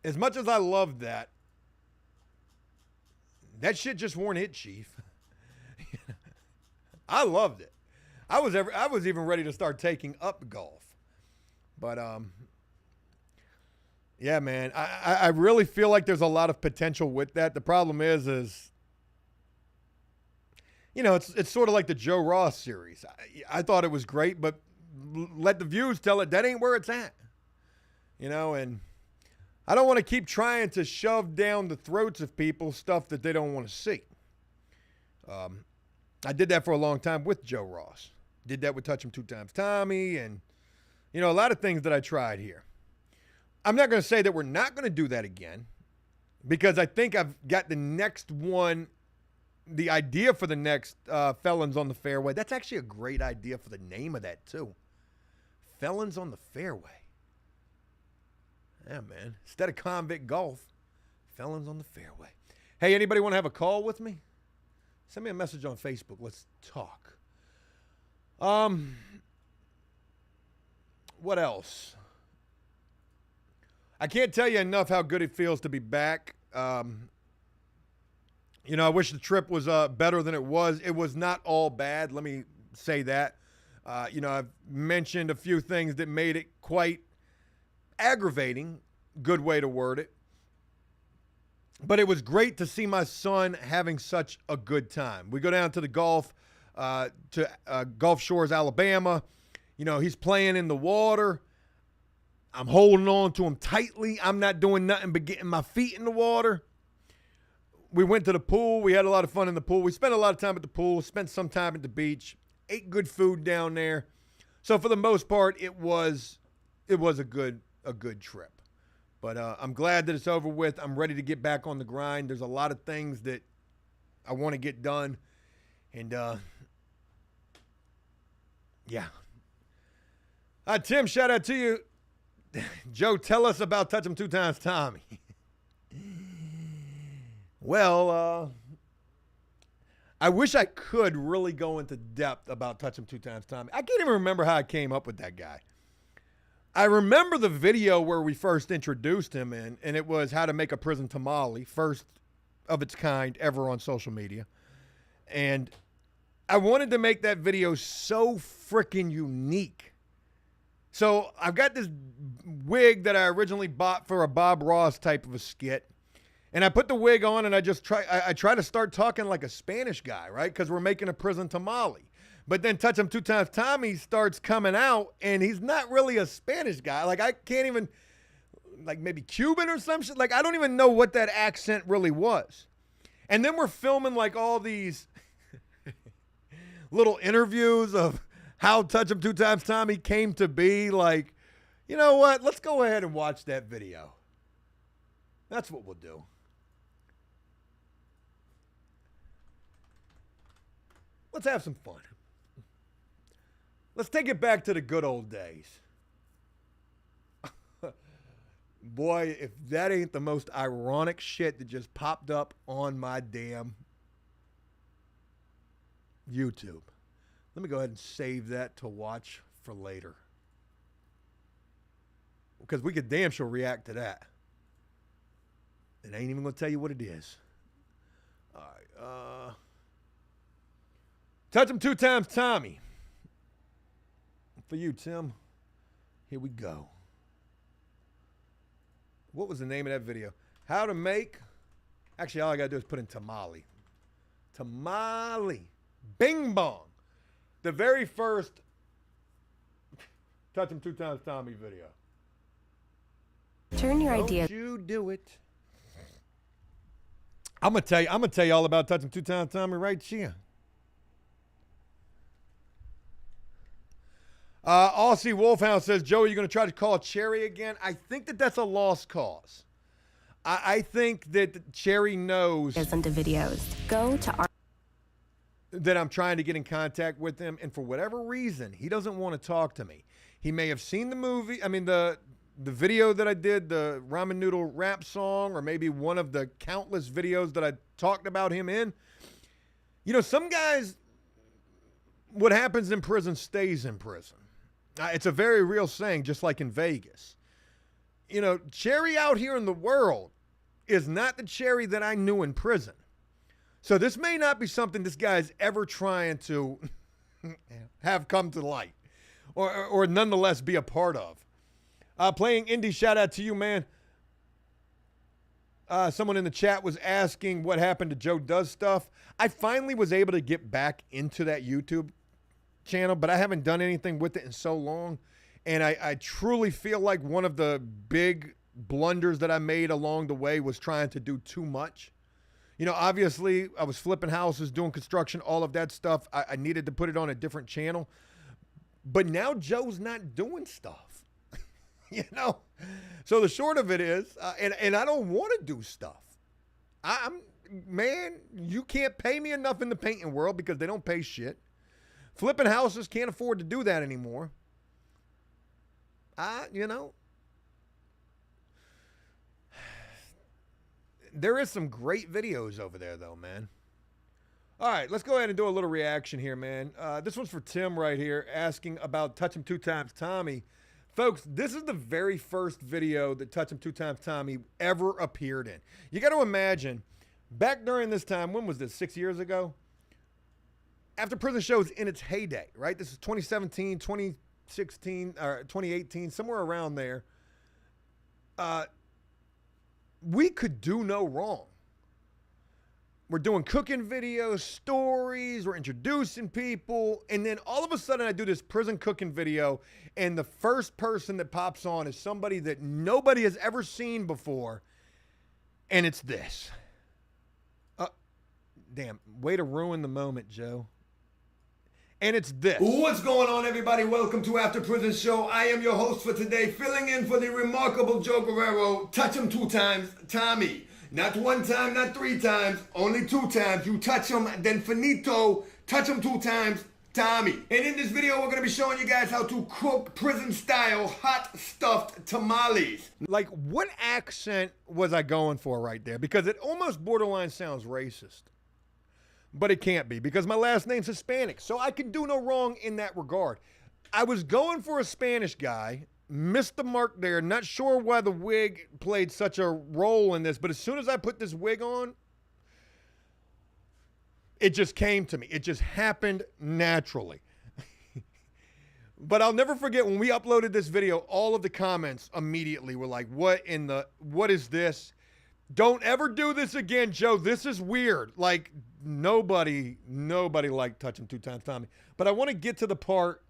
A: as much as I love that, That shit just won't hit, Chief. I loved it. I was even ready to start taking up golf. But yeah, man, I really feel like there's a lot of potential with that. The problem is it's sort of like the Joe Ross series. I thought it was great, but let the views tell it that ain't where it's at. And I don't want to keep trying to shove down the throats of people stuff that they don't want to see. I did that for a long time with Joe Ross. Did that with Touch 'Em Two Times Tommy, and a lot of things that I tried here. I'm not going to say that we're not going to do that again, because I think I've got the next one, the idea for the next Felons on the Fairway. That's actually a great idea for the name of that too. Felons on the Fairway. Yeah, man. Instead of convict golf, Felons on the Fairway. Hey, anybody want to have a call with me? Send me a message on Facebook. Let's talk. What else? I can't tell you enough how good it feels to be back. I wish the trip was better than it was. It was not all bad. Let me say that. I've mentioned a few things that made it quite aggravating. Good way to word it. But it was great to see my son having such a good time. We go down to the Gulf Shores, Alabama. He's playing in the water. I'm holding on to him tightly. I'm not doing nothing but getting my feet in the water. We went to the pool. We had a lot of fun in the pool. We spent a lot of time at the pool, spent some time at the beach, ate good food down there. So for the most part, it was a good trip. But I'm glad that it's over with. I'm ready to get back on the grind. There's a lot of things that I want to get done. And, yeah. Tim, shout out to you. Joe, tell us about Touch 'Em Two Times Tommy. Well, I wish I could really go into depth about Touch 'Em Two Times Tommy. I can't even remember how I came up with that guy. I remember the video where we first introduced him and it was how to make a prison tamale, first of its kind ever on social media. And I wanted to make that video so freaking unique. So I've got this wig that I originally bought for a Bob Ross type of a skit. And I put the wig on and I try to start talking like a Spanish guy, right? Because we're making a prison tamale. But then Touch 'Em Two Times Tommy starts coming out and he's not really a Spanish guy. Like I can't even, like maybe Cuban or some shit. Like I don't even know what that accent really was. And then we're filming like all these little interviews of how Touch 'Em Two Times Tommy came to be. Like, you know what? Let's go ahead and watch that video. That's what we'll do. Let's have some fun. Let's take it back to the good old days. Boy, if that ain't the most ironic shit that just popped up on my damn YouTube. Let me go ahead and save that to watch for later. Because we could damn sure react to that. And I ain't even going to tell you what it is. All right. Touch 'Em Two Times Tommy. For you, Tim. Here we go. What was the name of that video? How to make... Actually, all I got to do is put in tamale. Tamale. Bing bong. The very first Touch 'Em Two Times Tommy video.
C: Turn your
A: Don't
C: idea.
A: You do it. I'm gonna tell you all about Touch 'Em Two Times Tommy right here. Aussie Wolfhound says, Joe, are you going to try to call Cherry again? I think that that's a lost cause. I think that Cherry knows
C: Into videos. Go to our
A: that I'm trying to get in contact with him, and for whatever reason, he doesn't want to talk to me. He may have seen the movie, the video that I did, the ramen noodle rap song, or maybe one of the countless videos that I talked about him in. Some guys, what happens in prison stays in prison. It's a very real saying, just like in Vegas. Cherry out here in the world is not the Cherry that I knew in prison. So this may not be something this guy is ever trying to have come to light or nonetheless be a part of. Playing Indie, shout out to you, man. Someone in the chat was asking what happened to Joe Does Stuff. I finally was able to get back into that YouTube channel, but I haven't done anything with it in so long. And I truly feel like one of the big blunders that I made along the way was trying to do too much. You know, obviously, I was flipping houses, doing construction, all of that stuff. I needed to put it on a different channel. But now Joe's not doing stuff, you know? So the short of it is, and I don't want to do stuff. Man, you can't pay me enough in the painting world because they don't pay shit. Flipping houses, can't afford to do that anymore. You know, there is some great videos over there, though, man. All right, let's go ahead and do a little reaction here, man. This one's for Tim right here, asking about Touch Him Two Times Tommy. Folks, this is the very first video that Touch Him Two Times Tommy ever appeared in. You got to imagine, back during this time, when was this, 6 years ago? After Prison Show is in its heyday, right? This is 2017, 2016, or 2018, somewhere around there. We could do no wrong. We're doing cooking videos, stories, we're introducing people, and then all of a sudden I do this prison cooking video, and the first person that pops on is somebody that nobody has ever seen before, and it's this. Damn, way to ruin the moment, Joe. And it's this.
D: What's going on, everybody? Welcome to After Prison Show. I am your host for today, filling in for the remarkable Joe Guerrero. Touch him 2 times, Tommy. Not 1 time, not 3 times, only 2 times. You touch him, then finito. Touch him 2 times, Tommy. And in this video, we're going to be showing you guys how to cook prison-style hot stuffed tamales.
A: Like, what accent was I going for right there? Because it almost borderline sounds racist. But it can't be because my last name's Hispanic. So I can do no wrong in that regard. I was going for a Spanish guy, missed the mark there. Not sure why the wig played such a role in this, but as soon as I put this wig on, it just came to me. It just happened naturally. But I'll never forget when we uploaded this video, all of the comments immediately were like, what is this? Don't ever do this again, Joe. This is weird. Like, nobody liked Touch Him Two Times Tommy. But I want to get to the part.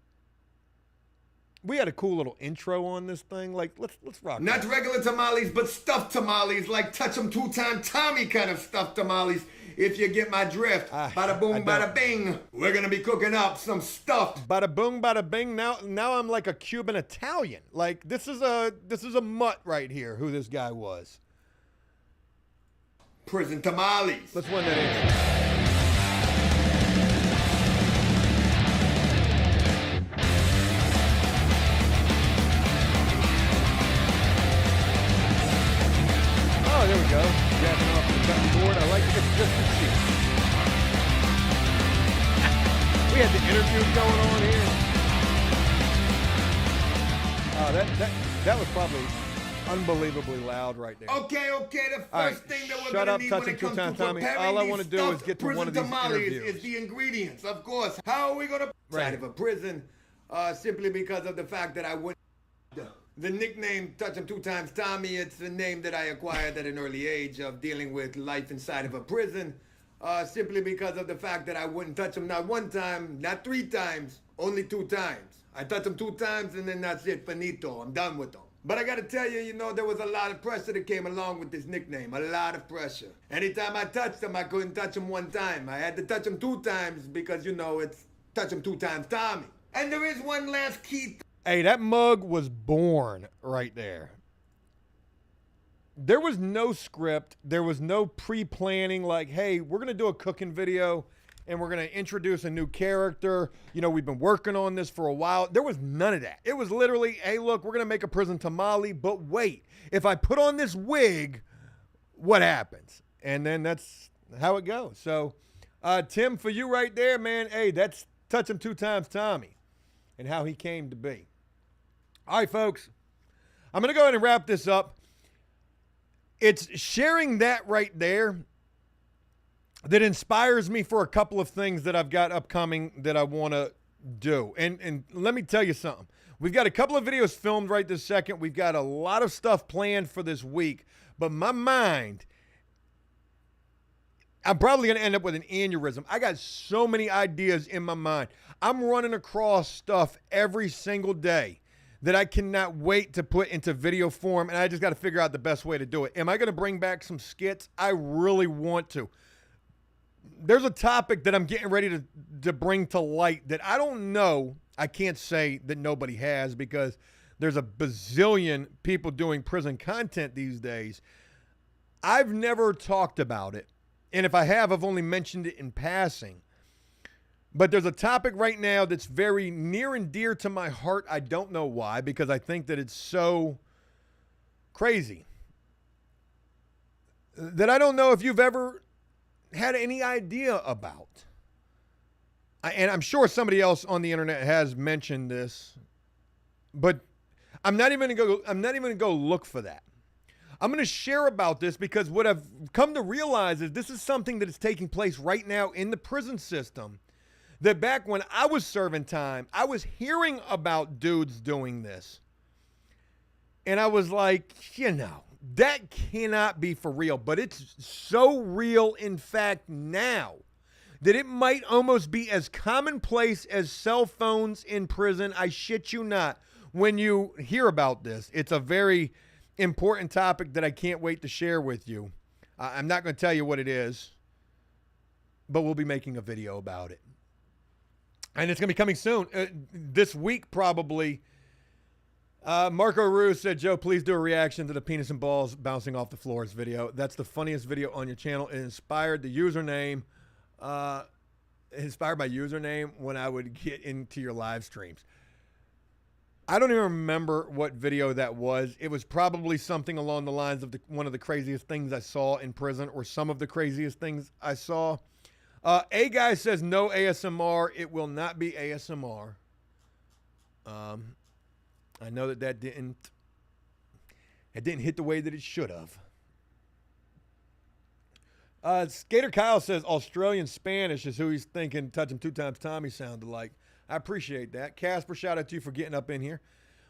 A: We had a cool little intro on this thing. Like, let's rock.
D: Not
A: that.
D: regular tamales, but stuffed tamales, like Touch him 2 times Tommy kind of stuffed tamales, if you get my drift. Bada boom, bada bing. We're going to be cooking up some stuffed.
A: Bada boom, bada bing. Now I'm like a Cuban Italian. Like, this is a mutt right here, who this guy was.
D: Prison tamales.
A: Let's run that in. Oh, there we go. Jacking off the cutting board. I like it. It's just a cheap. We had the interview going on here. Oh, that was probably unbelievably loud right there.
D: Okay, the first thing that we're
A: shut
D: going
A: up,
D: to need
A: Touch
D: when
A: Him
D: it
A: Two
D: comes to
A: Times Tommy.
D: preparing
A: All I
D: these
A: want to do is
D: stuffed
A: get to one of these
D: tamales
A: interviews.
D: is the ingredients, of course. How are we going to
A: Right.
D: of a prison? Simply because of the fact that I wouldn't. The nickname Touch Him 2 times Tommy, it's a name that I acquired at an early age of dealing with life inside of a prison. Simply because of the fact that I wouldn't touch him not 1 time, not 3 times, only 2 times. I touch him 2 times and then that's it, finito. I'm done with them. But I gotta tell you, there was a lot of pressure that came along with this nickname. A lot of pressure. Anytime I touched him, I couldn't touch him 1 time. I had to touch him 2 times because, it's Touch Him 2 times Tommy. And there is one last key.
A: Hey, that mug was born right there. There was no script. There was no pre-planning like, hey, we're going to do a cooking video and we're going to introduce a new character. We've been working on this for a while. There was none of that. It was literally, hey, look, we're going to make a prison tamale, but wait, if I put on this wig, what happens? And then that's how it goes. So, Tim, for you right there, man, hey, that's Touch Him 2 times Tommy and how he came to be. All right, folks, I'm going to go ahead and wrap this up. It's sharing that right there that inspires me for a couple of things that I've got upcoming that I want to do. And let me tell you something. We've got a couple of videos filmed right this second. We've got a lot of stuff planned for this week, but my mind, I'm probably going to end up with an aneurysm. I got so many ideas in my mind. I'm running across stuff every single day that I cannot wait to put into video form, and I just got to figure out the best way to do it. Am I going to bring back some skits? I really want to. There's a topic that I'm getting ready to bring to light that I don't know. I can't say that nobody has because there's a bazillion people doing prison content these days. I've never talked about it. And if I have, I've only mentioned it in passing. But there's a topic right now that's very near and dear to my heart. I don't know why, because I think that it's so crazy that I don't know if you've ever had any idea about. And I'm sure somebody else on the internet has mentioned this, but I'm not even going to go look for that. I'm going to share about this because what I've come to realize is this is something that is taking place right now in the prison system. That back when I was serving time, I was hearing about dudes doing this. And I was like, that cannot be for real. But it's so real, in fact, now that it might almost be as commonplace as cell phones in prison. I shit you not. When you hear about this, it's a very important topic that I can't wait to share with you. I'm not going to tell you what it is, but we'll be making a video about it. And it's going to be coming soon. This week, probably. Marco Ruse said, Joe, please do a reaction to the penis and balls bouncing off the floors video. That's the funniest video on your channel. It inspired the username. Inspired my username when I would get into your live streams. I don't even remember what video that was. It was probably something along the lines of one of the craziest things I saw in prison, or some of the craziest things I saw. A guy says no ASMR. It will not be ASMR. I know that didn't hit the way that it should have. Skater Kyle says Australian Spanish is who he's thinking Touch Him Two Times Tommy sounded like. I appreciate that. Casper, shout out to you for getting up in here.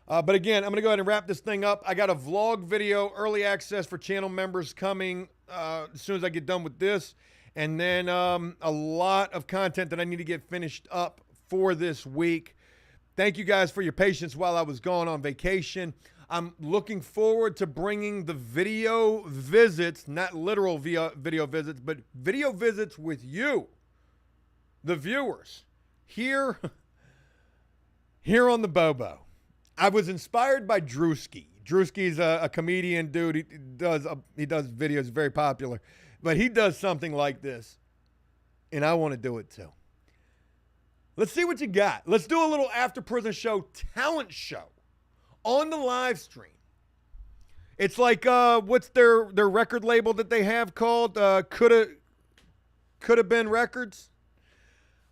A: But again, I'm going to go ahead and wrap this thing up. I got a vlog video, early access for channel members coming as soon as I get done with this. And then a lot of content that I need to get finished up for this week. Thank you guys for your patience while I was gone on vacation. I'm looking forward to bringing the video visits, not literal video visits, but video visits with you, the viewers, here on the Bobo. I was inspired by Drewski. Drewski's a comedian dude. He does videos, very popular. But he does something like this, and I want to do it too. Let's see what you got. Let's do a little After Prison Show talent show on the live stream. It's like, what's their record label that they have called? Coulda Been Records.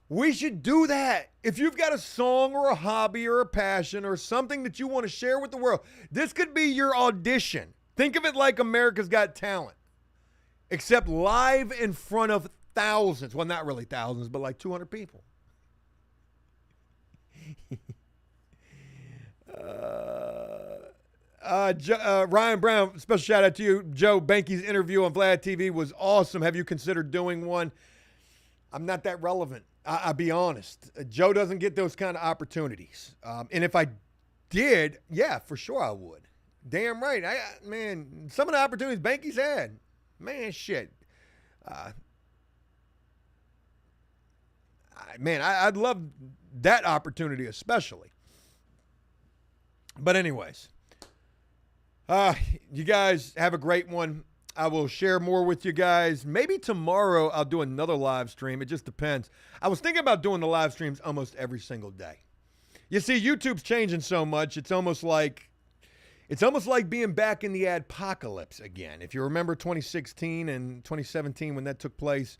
A: We should do that. If you've got a song or a hobby or a passion or something that you want to share with the world, this could be your audition. Think of it like America's Got Talent. Except live in front of thousands. Well, not really thousands, but like 200 people. Ryan Brown, special shout out to you. Joe Banky's interview on Vlad TV was awesome. Have you considered doing one? I'm not that relevant. I'll be honest. Joe doesn't get those kind of opportunities. And if I did, yeah, for sure I would. Damn right. Man, some of the opportunities Banky's had. Man, shit. I'd love that opportunity especially. But anyways, you guys have a great one. I will share more with you guys. Maybe tomorrow I'll do another live stream. It just depends. I was thinking about doing the live streams almost every single day. You see, YouTube's changing so much. It's almost like being back in the adpocalypse again. If you remember 2016 and 2017 when that took place,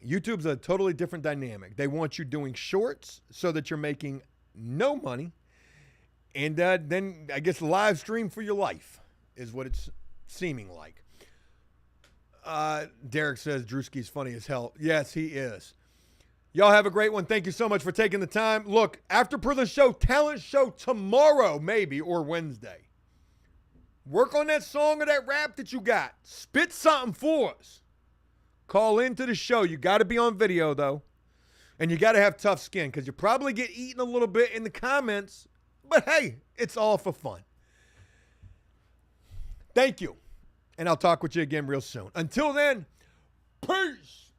A: YouTube's a totally different dynamic. They want you doing shorts so that you're making no money. And then I guess live stream for your life is what it's seeming like. Derek says Drewski's funny as hell. Yes, he is. Y'all have a great one. Thank you so much for taking the time. Look, After Prison Show, talent show tomorrow, maybe, or Wednesday. Work on that song or that rap that you got. Spit something for us. Call into the show. You got to be on video, though. And you got to have tough skin because you probably get eaten a little bit in the comments. But hey, it's all for fun. Thank you. And I'll talk with you again real soon. Until then, peace.